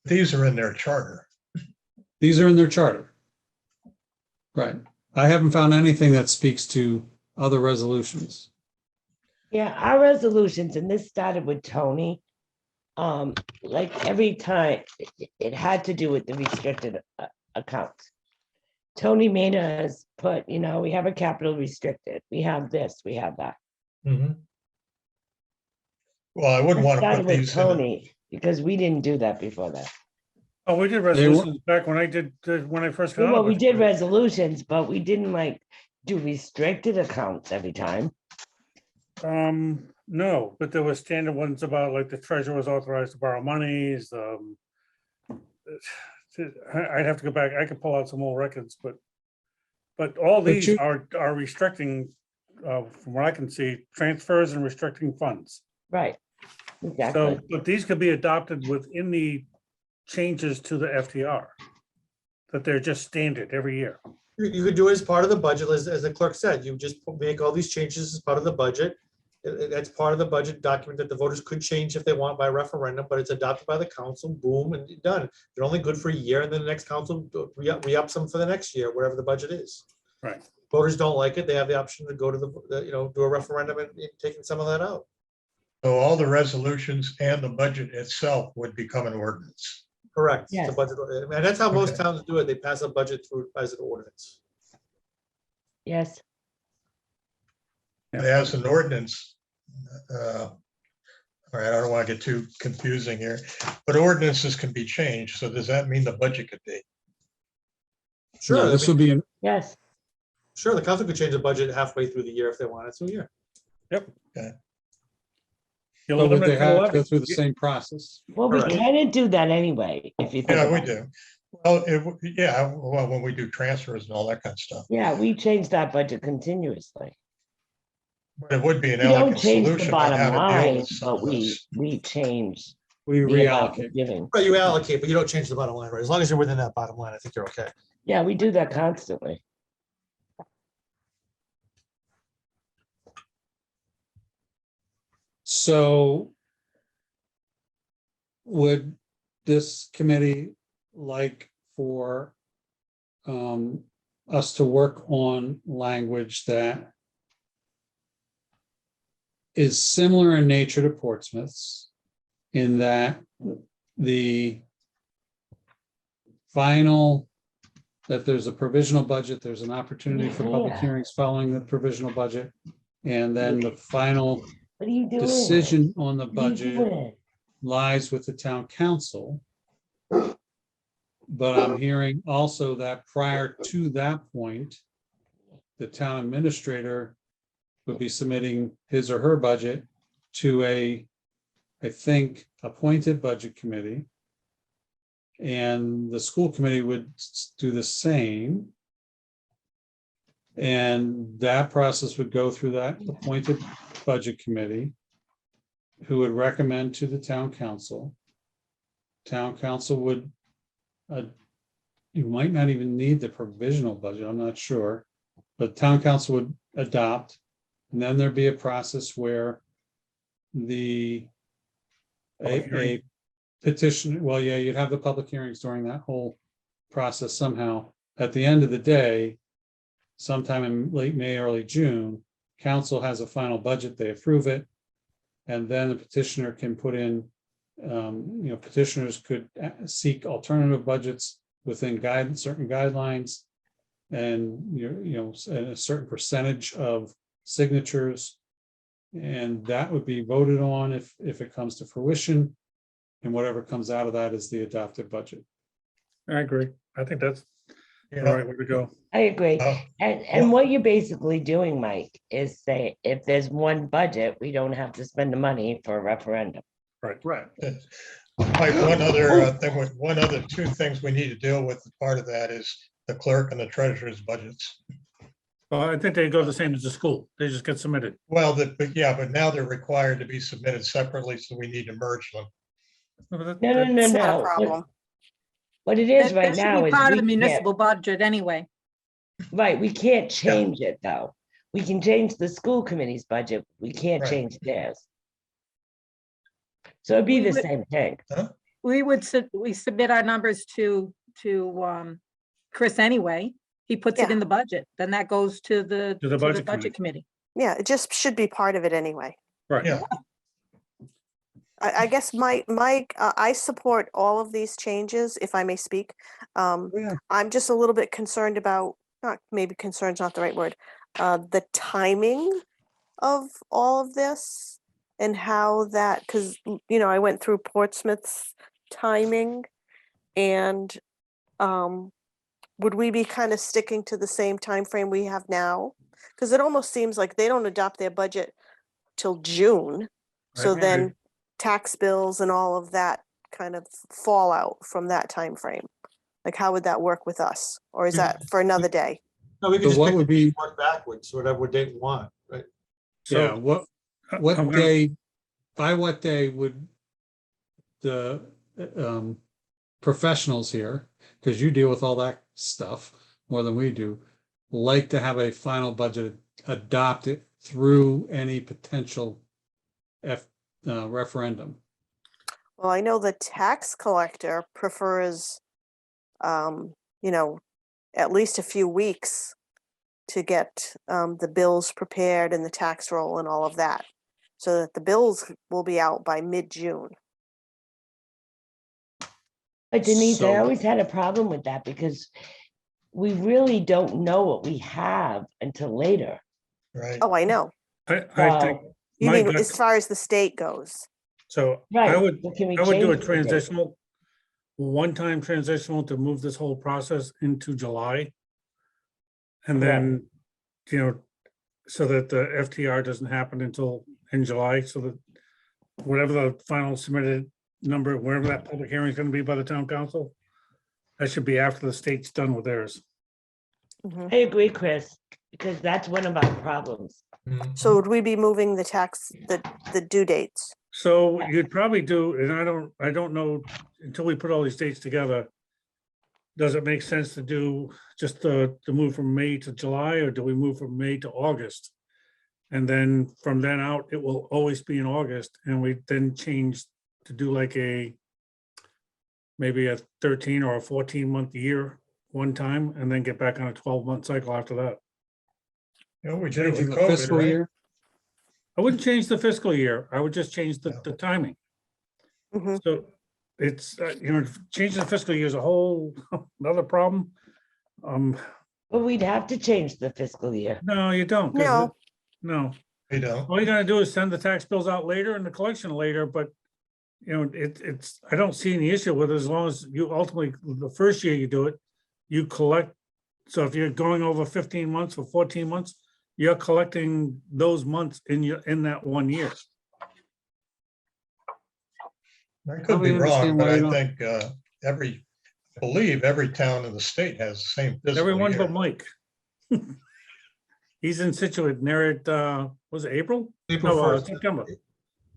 These are in their charter. These are in their charter. Right. I haven't found anything that speaks to other resolutions. Yeah, our resolutions, and this started with Tony. Like every time, it had to do with the restricted accounts. Tony made us put, we have a capital restricted, we have this, we have that. Mhm. Well, I wouldn't want to Started put with these in. Tony, because we didn't do that before that. Oh, we did resolutions back when I first got on. Well, the we did budget. resolutions, but we didn't like do restricted accounts every time. No, but there were standard ones about like the treasurer was authorized to borrow monies. I'd have to go back. I could pull out some old records, but all But these are restricting, from what I can see, transfers and restricting funds. Right. So, Exactly. but these could be adopted within the changes to the FTR. That they're just standard every year. You could do it as part of the budget, as the clerk said. You just make all these changes as part of the budget. That's part of the budget document that the voters could change if they want by referendum, but it's adopted by the council, boom, and done. They're only good for a year, and then the next council re-ups them for the next year, whatever the budget is. Right. Voters don't like it, they have the option to go to do a referendum and taking some of that out. So all the resolutions and the budget itself would become an ordinance. Correct. It's Yes. a budget, and that's how most Okay. towns do it. They pass a budget through as an ordinance. Yes. As an ordinance, all right, I don't want to get too confusing here, but ordinances can be changed. So does that mean the budget could be? Sure, No, this would be, Yes. sure, the council could change the budget halfway through the year if they wanted to, yeah. You'll but would limit they it to have to 11. go through the same process? Well, we Correct. kind of do that anyway, if you think Yeah, we about it. do. Well, yeah, well, when we do transfers and all that kind of stuff, Yeah, we change that budget continuously. but it would be an We don't elegant change the solution on how bottom to deal line, with some but of we, this. we change We the amount reallocate. we're giving. Right, you allocate, but you don't change the bottom line, right? As long as you're within that bottom line, I think you're okay. Yeah, we do that constantly. So would this committee like for us to work on language that is similar in nature to Portsmouth's, in that the final, that there's a provisional budget, there's an opportunity for public Yeah. hearings following the provisional budget, and then the final What are you doing? decision on the What are you budget doing? lies with the town council. But I'm hearing also that prior to that point, the town administrator would be submitting his or her budget to I think, appointed budget committee. And the school committee would do the same. And that process would go through that appointed budget committee, who would recommend to the town council. Town council would, you might not even need the provisional budget, I'm not sure, but town council would adopt. And then there'd be a process where a petition, well, yeah, you'd have the public hearings during that whole process somehow. At the end of the day, sometime in late May, early June, council has a final budget, they approve it. And then the petitioner can put in, petitioners could seek alternative budgets within certain guidelines. And a certain percentage of signatures. And that would be voted on if it comes to fruition. And whatever comes out of that is the adopted budget. I agree. I think that's the Yeah. right way to go. I agree. Oh, And what you're basically doing, Mike, is say, if there's one budget, we don't have to spend the money for a referendum. Right. Mike, one other thing, one other two things we need to deal with as part of that is the clerk and the treasurer's budgets. Well, I think they go the same as the school. They just get submitted. Well, but now they're required to be submitted separately, so we need to merge them. No, It's not a no. problem. What it is That right should now be is part of the we can't, municipal budget anyway. right, we can't change it, though. We can change the school committee's budget. We can't Right. change theirs. So it'd be We the would- same thing. We submit our numbers to Chris anyway. He puts it Yeah. in the budget, then that goes to the budget committee. Yeah, it just should be part of it anyway. Right. Yeah, I guess Mike, I support all of these changes, if I may speak. Yeah. I'm just a little bit concerned about, not maybe concerned's not the right word, the timing of all of this and how that, because, I went through Portsmouth's timing and would we be kind of sticking to the same time frame we have now? Because it almost seems like they don't adopt their budget till June. So Right. then tax bills and all of that kind of fall out from that time frame. Like, how would that work with us? Or is Yeah. that for another day? No, we So can just what pick would the be- work backwards, whatever date we want, right? Yeah, So what I'm gonna- day, by what day would the professionals here, because you deal with all that stuff more than we do, like to have a final budget adopted through any potential referendum? Well, I know the tax collector prefers, at least a few weeks to get the bills prepared and the tax roll and all of that, so that the bills will be out by mid-June. But Denise, I So- always had a problem with that because we really don't know what we have until later. right. Oh, I know. I think, So, You My mean gut- as far as the state goes? so right. I would but can we do a change the date? transitional, one-time transitional to move this whole process into July. And then, so that the FTR doesn't happen until in July, so that whatever the final submitted number, wherever that public hearing is gonna be by the town council, that should be after the state's done with theirs. Mhm. I agree, Chris, because that's one of our problems. Mhm. So would we be moving the due dates? So you'd probably do, and I don't know, until we put all these dates together, does it make sense to do just the move from May to July, or do we move from May to August? And then from then out, it will always be in August, and we then change to do like maybe a 13 or a 14-month year one time, and then get back on a 12-month cycle after that. We did it Changing with the COVID, fiscal right? year? I wouldn't change the fiscal year, I would just change Yeah. the timing. Mhm. So it's, changing the fiscal year is a whole another problem. But we'd have to change the fiscal year. No, you don't. 'cause No. No, We don't. all you gotta do is send the tax bills out later and the collection later, but it's, I don't see any issue with it as long as you ultimately, the first year you do it, you collect. So if you're going over 15 months or 14 months, you're collecting those months in that one year. I could Help me be understand wrong, but why you I don't- think I believe every town in the state has the same fiscal Everyone year. but Mike. He's in Situate, and they're at, was it April? April No, 1st. September,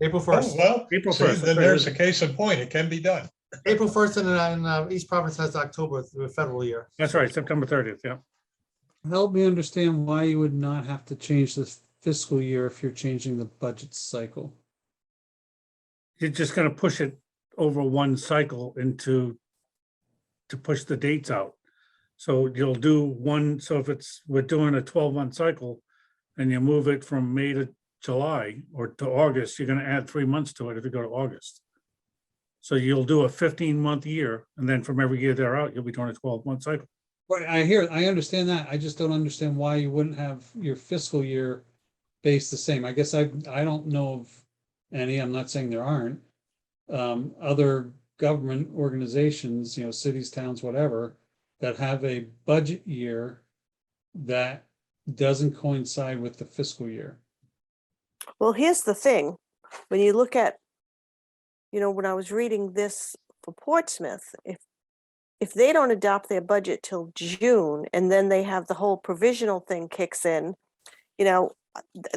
April Oh, 1st. well, April see, 1st. then there's a case in point. It can be done. April 1st and East Province has October, the federal year. That's right, September 30th, yeah. Help me understand why you would not have to change the fiscal year if you're changing the budget cycle. You're just gonna push it over one cycle to push the dates out. So you'll do one, so if we're doing a 12-month cycle and you move it from May to July or to August, you're gonna add 3 months to it if you go to August. So you'll do a 15-month year, and then from every year thereout, you'll be doing a 12-month cycle. Right, I understand that. I just don't understand why you wouldn't have your fiscal year based the same. I guess I don't know of any, I'm not saying there aren't, other government organizations, cities, towns, whatever, that have a budget year that doesn't coincide with the fiscal year. Well, here's the thing, when you look at, when I was reading this for Portsmouth, if they don't adopt their budget till June and then they have the whole provisional thing kicks in,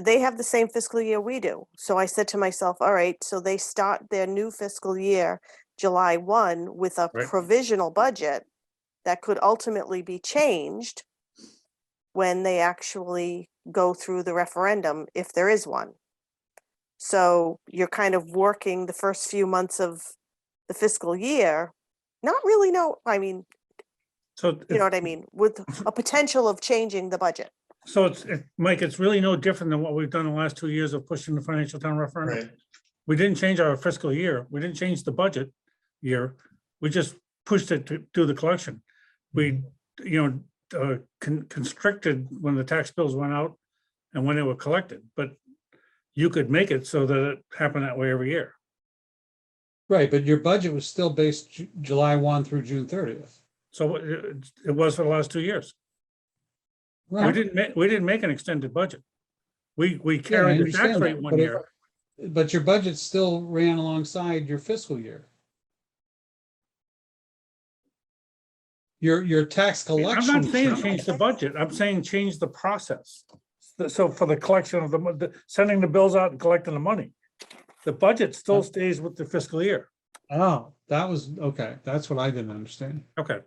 they have the same fiscal year we do. So I said to myself, all right, so they start their new fiscal year July 1 with a Right. provisional budget that could ultimately be changed when they actually go through the referendum, if there is one. So you're kind of working the first few months of the fiscal year, So, you know what I mean, with a potential of changing the budget. so Mike, it's really no different than what we've done the last 2 years of pushing the financial town referendum. Right. We didn't change our fiscal year. We didn't change the budget year. We just pushed it to do the collection. We, constricted when the tax bills went out and when they were collected, but you could make it so that it happened that way every year. Right, but your budget was still based July 1 through June 30th. So it was for the last 2 years. We Right. didn't make an extended budget. We Yeah, I carried the tax understand rate that, one but year. But your budget still ran alongside your fiscal year. Your tax I'm collection. not saying change the budget. I'm saying change the process. So for the collection of sending the bills out and collecting the money, the budget still stays with the fiscal year. Oh, that was, okay, that's what I didn't understand. Okay.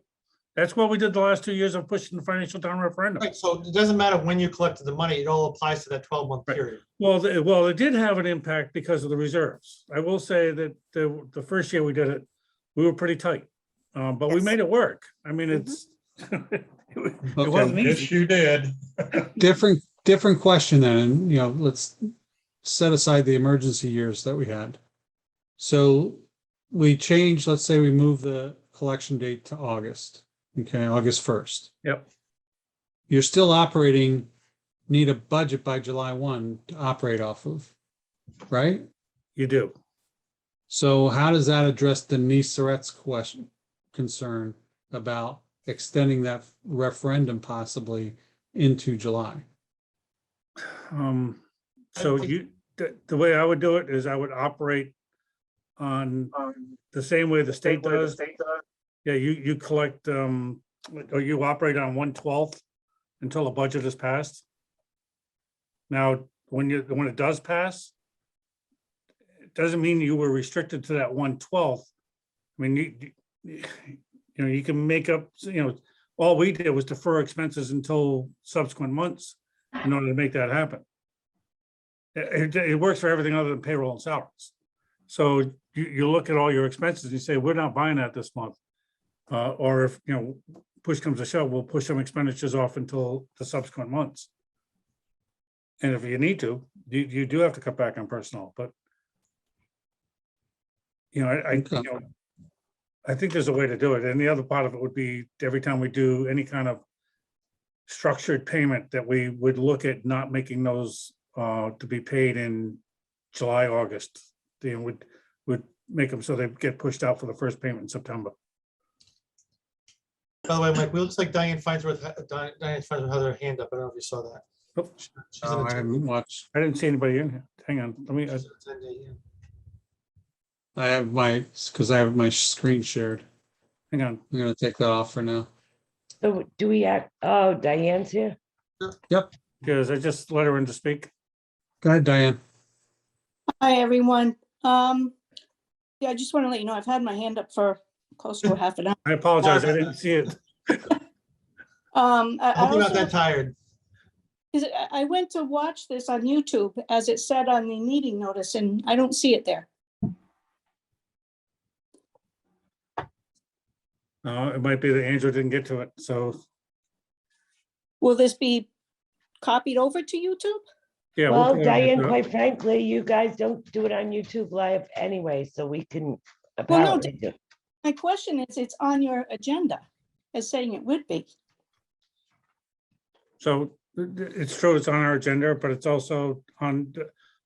That's what we did the last 2 years of pushing the financial town referendum. Right, so it doesn't matter when you collected the money, it all applies to that 12-month Right. period. Well, it did have an impact because of the reserves. I will say that the first year we did it, we were pretty tight. But we Yes. made it work. I mean, it's, it wasn't Yes, easy. you did. Different question then, and let's set aside the emergency years that we had. So we changed, let's say we move the collection date to August, okay, August 1st. Yep. You're still need a budget by July 1 to operate off of, right? You do. So how does that address Denise Surratt's concern about extending that referendum possibly into July? So the way I would do it is I would operate on the same way the state does. Yeah, you collect, or you operate on 1/12 until a budget is passed. Now, when it does pass, it doesn't mean you were restricted to that 1/12. I mean, you can make up, all we did was defer expenses until subsequent months in order to make that happen. It works for everything other than payroll and salaries. So you look at all your expenses and you say, we're not buying that this month. Or if, push comes to shove, we'll push some expenditures off until the subsequent months. And if you need to, you do have to cut back on personnel, but I think there's a way to do it. And the other part of it would be every time we do any kind of structured payment that we would look at not making those to be paid in July, August. They would make them so they get pushed out for the first payment in September. By the way, Mike, it looks like Diane Farnsworth had her hand up. I don't know if you saw that. Oh, She's an I attendee. haven't watched. I didn't see anybody in here. Hang on, let me, She's an attendee, yeah. I have because I have my screen shared. Hang on. I'm gonna take that off for now. So do we act, oh, Diane's here? Because I just let her in to speak. Go ahead, Diane. Hi, everyone. Yeah, I just want to let you know, I've had my hand up for close to a half an hour. I apologize. I didn't see it. I I hope you're not also, that tired. I went to watch this on YouTube as it said on the meeting notice, and I don't see it there. It might be that Andrew didn't get to it. So, Will this be copied over to YouTube? yeah. Well, put it on Diane, YouTube. quite frankly, you guys don't do it on YouTube Live anyway, so we can Well, no, apparently do. My question is, it's on your agenda as saying it would be. So it's true, it's on our agenda, but it's also on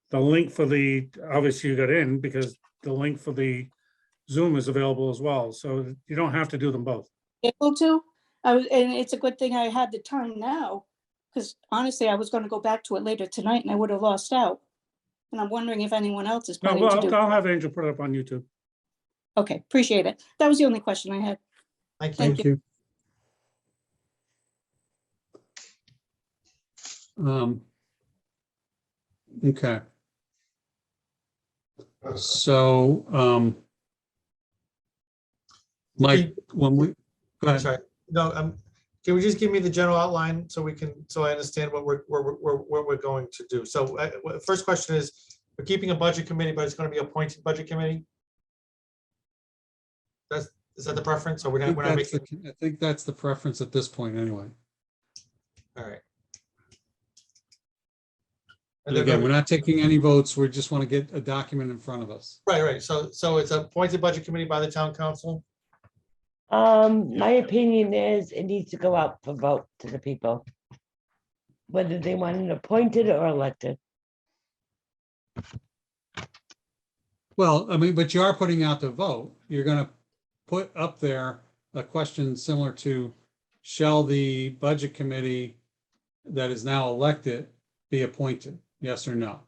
the link for the, obviously you got in because the link for the Zoom is available as well. So you don't have to do them both. Able to? And it's a good thing I had the time now, because honestly, I was going to go back to it later tonight and I would have lost out. And I'm wondering if anyone else is No, planning to well, do. I'll have Andrew put it up on YouTube. Okay, appreciate it. That was the only question I had. Thank you. Thank you. Okay. So, Mike, when we, go ahead. Sorry. No, can we just give me the general outline so we can, so I understand what we're going to do? So first question is, we're keeping a budget committee, but it's going to be appointed budget committee? Is that the preference? Or we're not making? I think that's the preference at this point anyway. All right. And again, we're not taking any votes. We just want to get a document in front of us. Right. So it's appointed budget committee by the town council? My opinion is it needs to go out for vote to the people. Whether they want it appointed or elected. Well, I mean, but you are putting out the vote. You're going to put up there a question similar to, shall the budget committee that is now elected be appointed? Yes or no?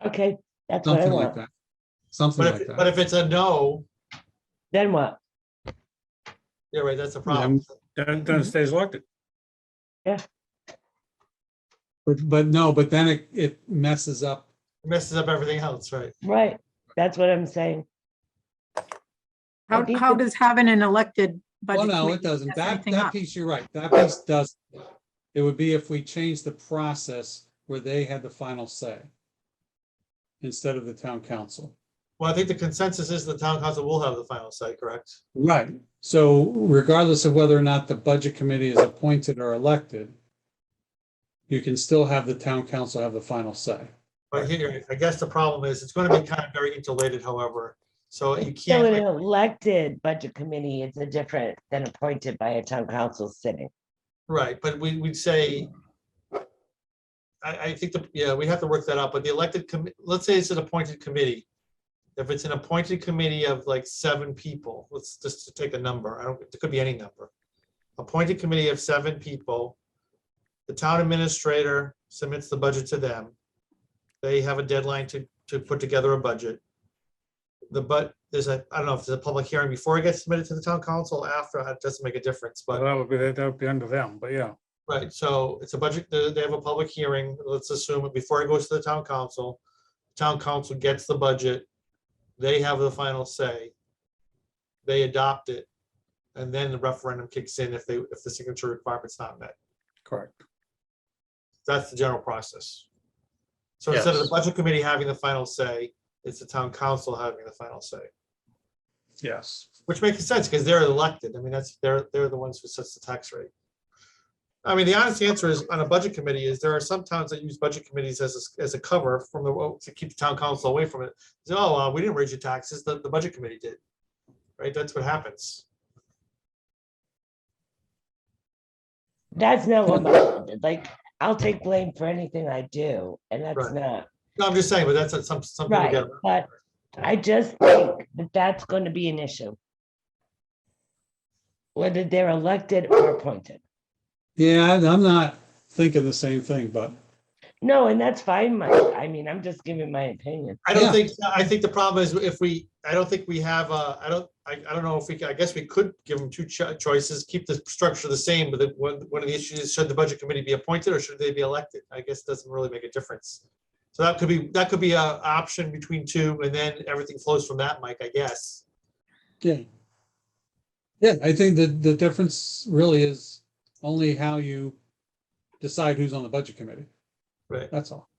Okay, that's what I Something like want. that. Something But like if, that. but if it's a no, Then what? yeah, right, that's a problem. Then it stays elected. But no, but then it messes up. It messes up everything else, right? Right, that's what I'm saying. I think How the- does having an elected Well, budget? no, it committee doesn't. mess That anything that up? piece, you're right. That piece does. It would be if we change the process where they had the final say instead of the town council. Well, I think the consensus is the town council will have the final say, correct? Right. So regardless of whether or not the budget committee is appointed or elected, you can still have the town council have the final say. But here, I guess the problem is it's going to be kind of very interrelated, however, so you So an can't. elected budget committee is a different than appointed by a town council sitting. Right, but we'd say, I think we have to work that out, but the elected, let's say it's an appointed committee. If it's an appointed committee of like 7 people, let's just take a number, it could be any number. Appointed committee of 7 people, the town administrator submits the budget to them. They have a deadline to put together a budget. There's I don't know if there's a public hearing before it gets submitted to the town council, after, it doesn't make a difference, but. Well, that would be under them, but yeah. Right, so it's a budget, they have a public hearing, let's assume it before it goes to the town council. Town council gets the budget, they have the final say. They adopt it, and then the referendum kicks in if the signature requirement's not met. Correct. That's the general process. So instead of the Yes. budget committee having the final say, it's the town council having the final say, Yes. which makes sense because they're elected. I mean, they're the ones who sets the tax rate. I mean, the honest answer is on a budget committee is there are some towns that use budget committees as a cover from to keep the town council away from it. Say, oh, we didn't raise your taxes, the budget committee did. Right, that's what happens. That's not what my, like, I'll take blame for anything I do, and that's Right. not, No, I'm just saying, but that's something to right, get. but I just think that that's going to be an issue. Whether they're elected or appointed. Yeah, I'm not thinking the same thing, but No, and that's fine, Mike. I mean, I'm just giving my opinion. I don't Yeah. think, I think the problem is if we, I don't think we have, I don't know if we, I guess we could give them two choices, keep the structure the same, but one of the issues is, should the budget committee be appointed or should they be elected? I guess it doesn't really make a difference. So that could be a option between two, and then everything flows from that, Mike, I guess. Yeah. Yeah, I think that the difference really is only how you decide who's on the budget committee. Right. That's all.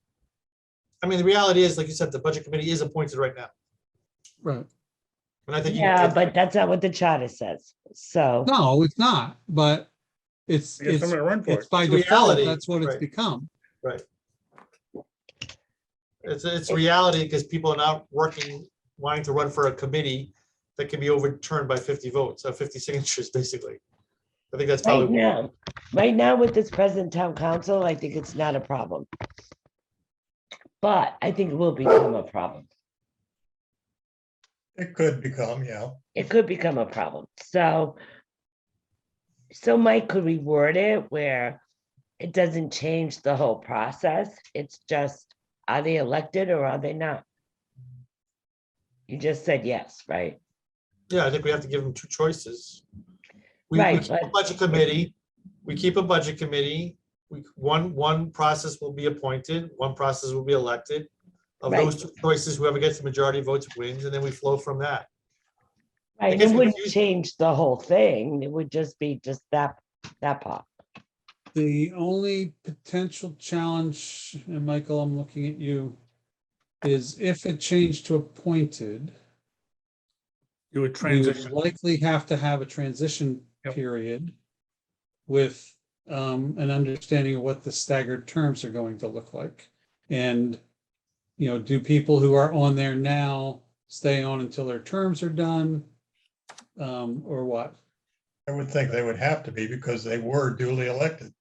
I mean, the reality is, like you said, the budget committee is appointed right now. Right. And I think. Yeah, but that's not what the charter says. So, No, it's not, but it's, You get somebody to run for it's it. by It's default, reality, that's what it's right. become. Right. It's reality because people are not working, wanting to run for a committee that can be overturned by 50 votes, 50 signatures, basically. I think that's probably. right now with this present town council, I think it's not a problem. But I think it will become a problem. It could become, yeah. It could become a problem. So Mike could reword it where it doesn't change the whole process. It's just, are they elected or are they not? You just said yes, right? Yeah, I think we have to give them two choices. We Right, keep a but- budget committee, one process will be appointed, one process will be elected. Of Right. those two choices, whoever gets the majority of votes wins, and then we flow from that. Right, gets it wouldn't confusing. change the whole thing. It would just be just that part. The only potential challenge, and Michael, I'm looking at you, is if it changed to appointed, You would we would transition. likely have to have a transition Yep. period with an understanding of what the staggered terms are going to look like. And, you know, do people who are on there now stay on until their terms are done? Or what? I would think they would have to be because they were duly elected.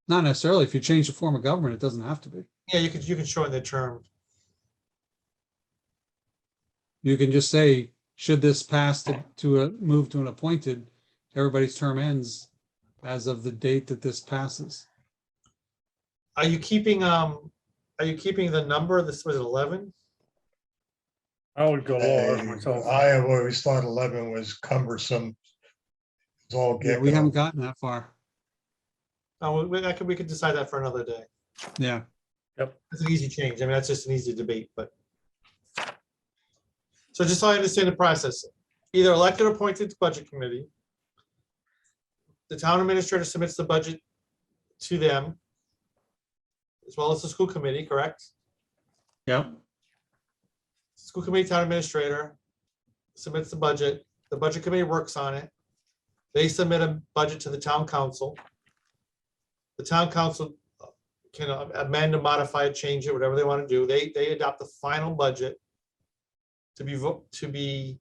Not necessarily. If you change the form of government, it doesn't have to be. Yeah, you can shorten the term. You can just say, should this pass to move to an appointed, everybody's term ends as of the date that this passes. Are you keeping the number? This was 11? I would go lower myself. I have always thought 11 was cumbersome. It's all Yeah, get we haven't go. gotten that far. Oh, we could decide that for another day. Yeah. It's an easy change. I mean, that's just an easy debate, but. So just so I understand the process, either elected or appointed to budget committee. The town administrator submits the budget to them. As well as the school committee, correct? Yep. School committee, town administrator submits the budget. The budget committee works on it. They submit a budget to the town council. The town council can amend, modify, change it, whatever they want to do. They adopt the final budget to be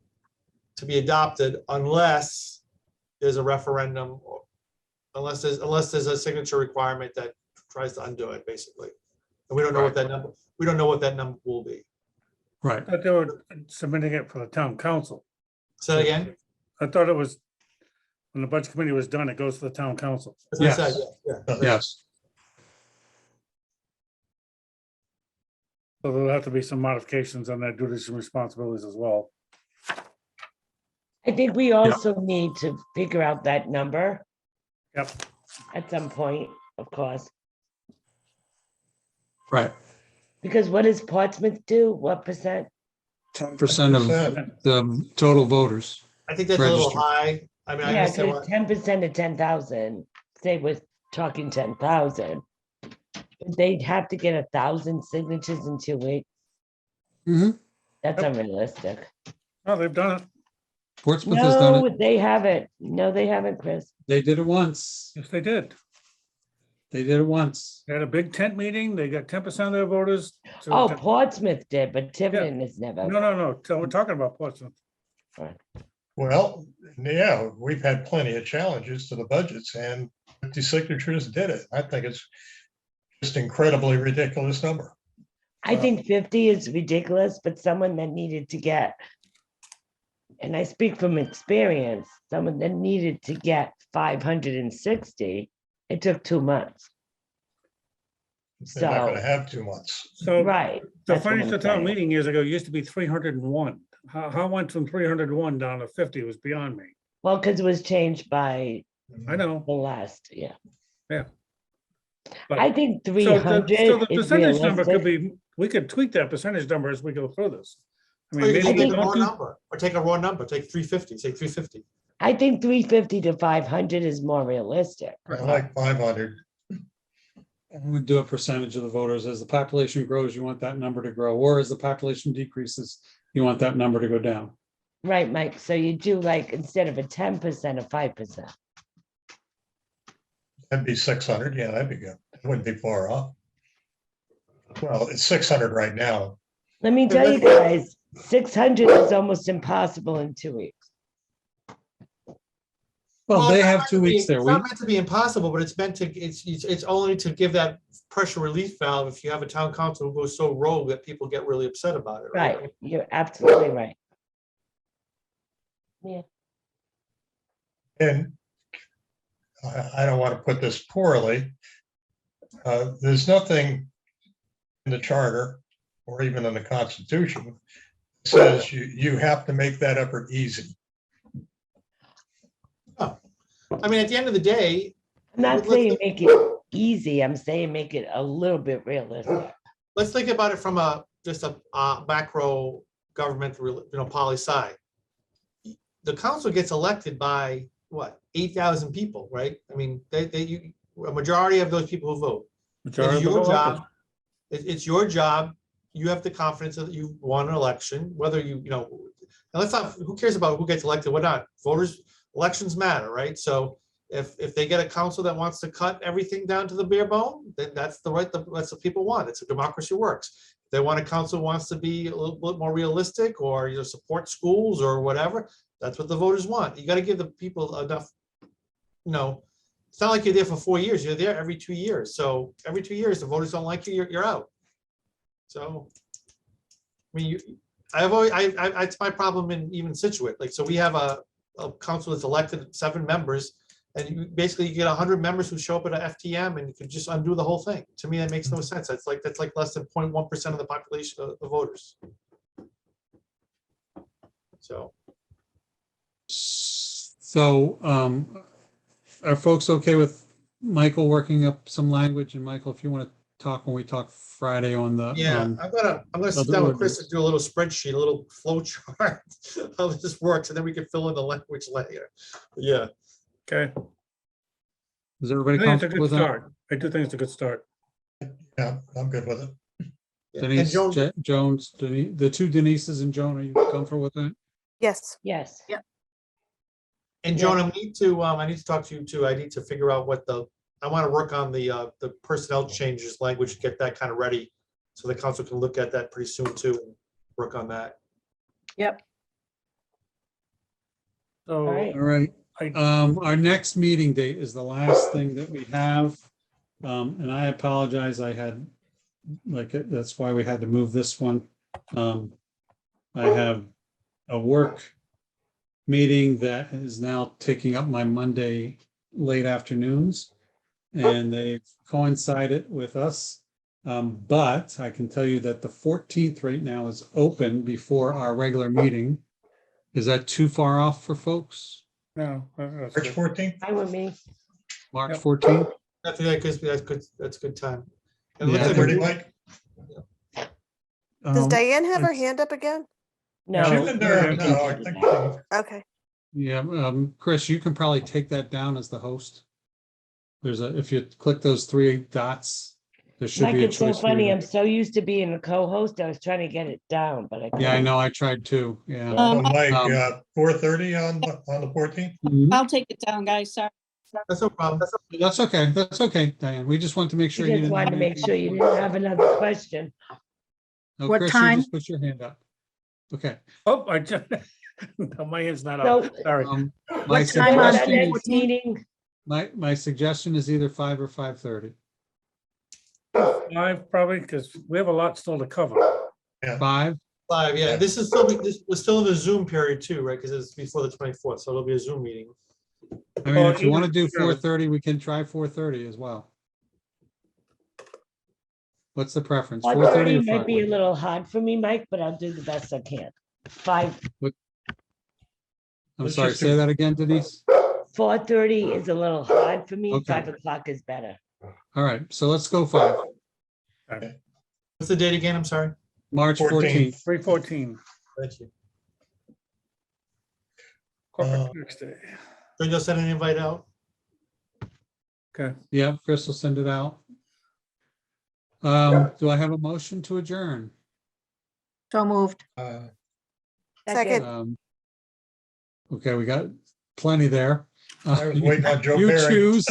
adopted unless there's a referendum, or unless there's a signature requirement that tries to undo it, basically. And we don't know what that number, will be. Right. I thought they were submitting it for the town council. Say that again? I thought it was, when the budget committee was done, it goes to the town council. That's what I said, Yes. yeah. Yes. So there'll have to be some modifications on their duties and responsibilities as well. I think we also need to figure out that number Yep. at some point, of course, Right. because what does Portsmouth do? What percent? 10% of the total voters. I think that's a little Registered. high. I mean, I Yeah, understand because what, 10% of 10,000, say we're talking 10,000. They'd have to get 1,000 signatures in 2 weeks. Mhm. That's Yep. unrealistic. Oh, they've done it. Portsmouth has done No, it. they haven't. No, they haven't, Chris. They did it once. Yes, they did. They did it once. They had a big tent meeting. They got 10% of their voters. to- Oh, Portsmouth did, but Tiverton has never. No. So we're talking about Portsmouth. Well, yeah, we've had plenty of challenges to the budgets and 50 signatures did it. I think it's just incredibly ridiculous number. I think 50 is ridiculous, but someone that needed to get, and I speak from experience, someone that needed to get 560, it took 2 months. They're not gonna So, have 2 months. So right. the that's what I'm financial town saying. meeting years ago used to be 301. How it went from 301 down to 50 was beyond me. Well, because it was changed by I know, the last, yeah. yeah. But- I think So 300 the is percentage number could realistic. be, we could tweak that percentage number as we go through this. I Or mean, you can maybe take you a raw don't do, number, or take a raw number, take 350, say 350. I think 350 to 500 is more realistic. I like 500. We do a percentage of the voters. As the population grows, you want that number to grow, or as the population decreases, you want that number to go down. Right, Mike? So you do like, instead of a 10%, a 5%. That'd be 600. Yeah, that'd be good. It wouldn't be far off. Well, it's 600 right now. Let me tell you guys, 600 is almost impossible in 2 weeks. Well, they it's not have meant 2 to be- weeks there. It's not meant to be impossible, but it's meant to, it's only to give that pressure relief valve if you have a town council who goes so rogue that people get really upset about it, right? Right, you're absolutely right. Yeah, And I don't want to put this poorly. There's nothing in the charter or even in the Constitution that says you have to make that effort easy. I mean, at the end of the day, I'm not Let's saying look- make it easy, I'm saying make it a little bit realistic. let's think about it from just a macro government, policy side. The council gets elected by what, 8,000 people, right? I mean, a majority of those people who vote. majority It's of the your voters. job. It's your job. You have the confidence that you won an election, whether and let's not, who cares about who gets elected, what not? Voters, elections matter, right? So if they get a council that wants to cut everything down to the bare bone, then that's what people want. It's a democracy works. If they want a council who wants to be a little bit more realistic or support schools or whatever, that's what the voters want. You got to give the people enough, it's not like you're there for 4 years. You're there every 2 years. So every 2 years, the voters don't like you, you're out. So, I mean, it's my problem in even Situate. Like, so we have a council that's elected 7 members, and you get 100 members who show up at a FTM, and you can just undo the whole thing. To me, that makes no sense. That's like less than 0.1% of the population of the voters. So, are folks okay with Michael working up some language? And Michael, if you want to talk when we talk Friday on the. Yeah, I'm gonna sit down with Chris and do a little spreadsheet, a little flow chart, how this works, and then we can fill in the language later. Yeah. Okay, Is I everybody think it's a comfortable good with that? start. I do think it's a good start. Yeah, I'm good with it. And Denise, Joan, Jones, the 2 Denises and Joan, are you comfortable with that? Yes. Yes. and Joan, I need to talk to you too. I need to figure out I want to work on the personnel changes language, get that kind of ready. So the council can look at that pretty soon too, and work on that. Yep. So Alright. All right. Our next meeting date is the last thing that we have. And I apologize, that's why we had to move this one. I have a work meeting that is now taking up my Monday late afternoons, and they've coincided with us. But I can tell you that the 14th right now is open before our regular meeting. Is that too far off for folks? no, that's March good. 14th? Fine with me. March Yep. 14th? That's good. That's a good time. And it Yeah, looks like Ready, we- Mike? Does Diane have her it's- hand up again? No. She's been there, no, I think Okay. Yeah, Chris, you can probably take that down as the host. If you click those 3 dots, there should Mike, be a it's so choice. for you funny. to- I'm so used to being a co-host. I was trying to get it down, but I couldn't. Yeah, I know, I tried too, yeah. So Mike, Um, 4:30 on the 14th? I'll take it down, guys. Sorry. That's no problem. That's okay, Diane, we just want to make I sure you just didn't. wanted to make sure you didn't have another question. No, What Chris, you time? just put your hand up. Okay. Oh, I just, no, my hand's not So- up. Sorry. My What time Our on suggestion Monday? is- next meeting, my suggestion is either 5 or 5:30. 5 probably, because we have a lot still to cover. 5? 5, yeah. This was still in the Zoom period too, right? Because it's before the 24th, so it'll be a Zoom meeting. I mean, Well, if you want to either- do 4:30, we can try 4:30 as well. What's the preference? 4:30 4:30 or might be a 5? little hard for me, Mike, but I'll do the best I can. 5, I'm Let's sorry, just say do- that again, Denise? 4:30 is a little hard for me. Okay. 5 o'clock is better. All right, so let's go 5. What's the date again? I'm sorry. March 14th. 14th. 3:14, Thank you. corporate tax day. Then you'll send an invite out. Okay, Yeah, Chris will send it out. Do I have a motion to adjourn? So moved. Second. Okay, we got plenty there. I was waiting on Joe You Barry. choose.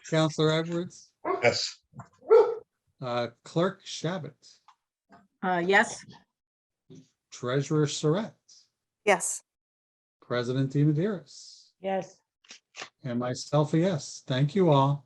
Counselor Edwards, Yes. Clerk Shabbat, Yes. Treasurer Surratt, Yes. President DiMederos, Yes. and myself a yes. Thank you all.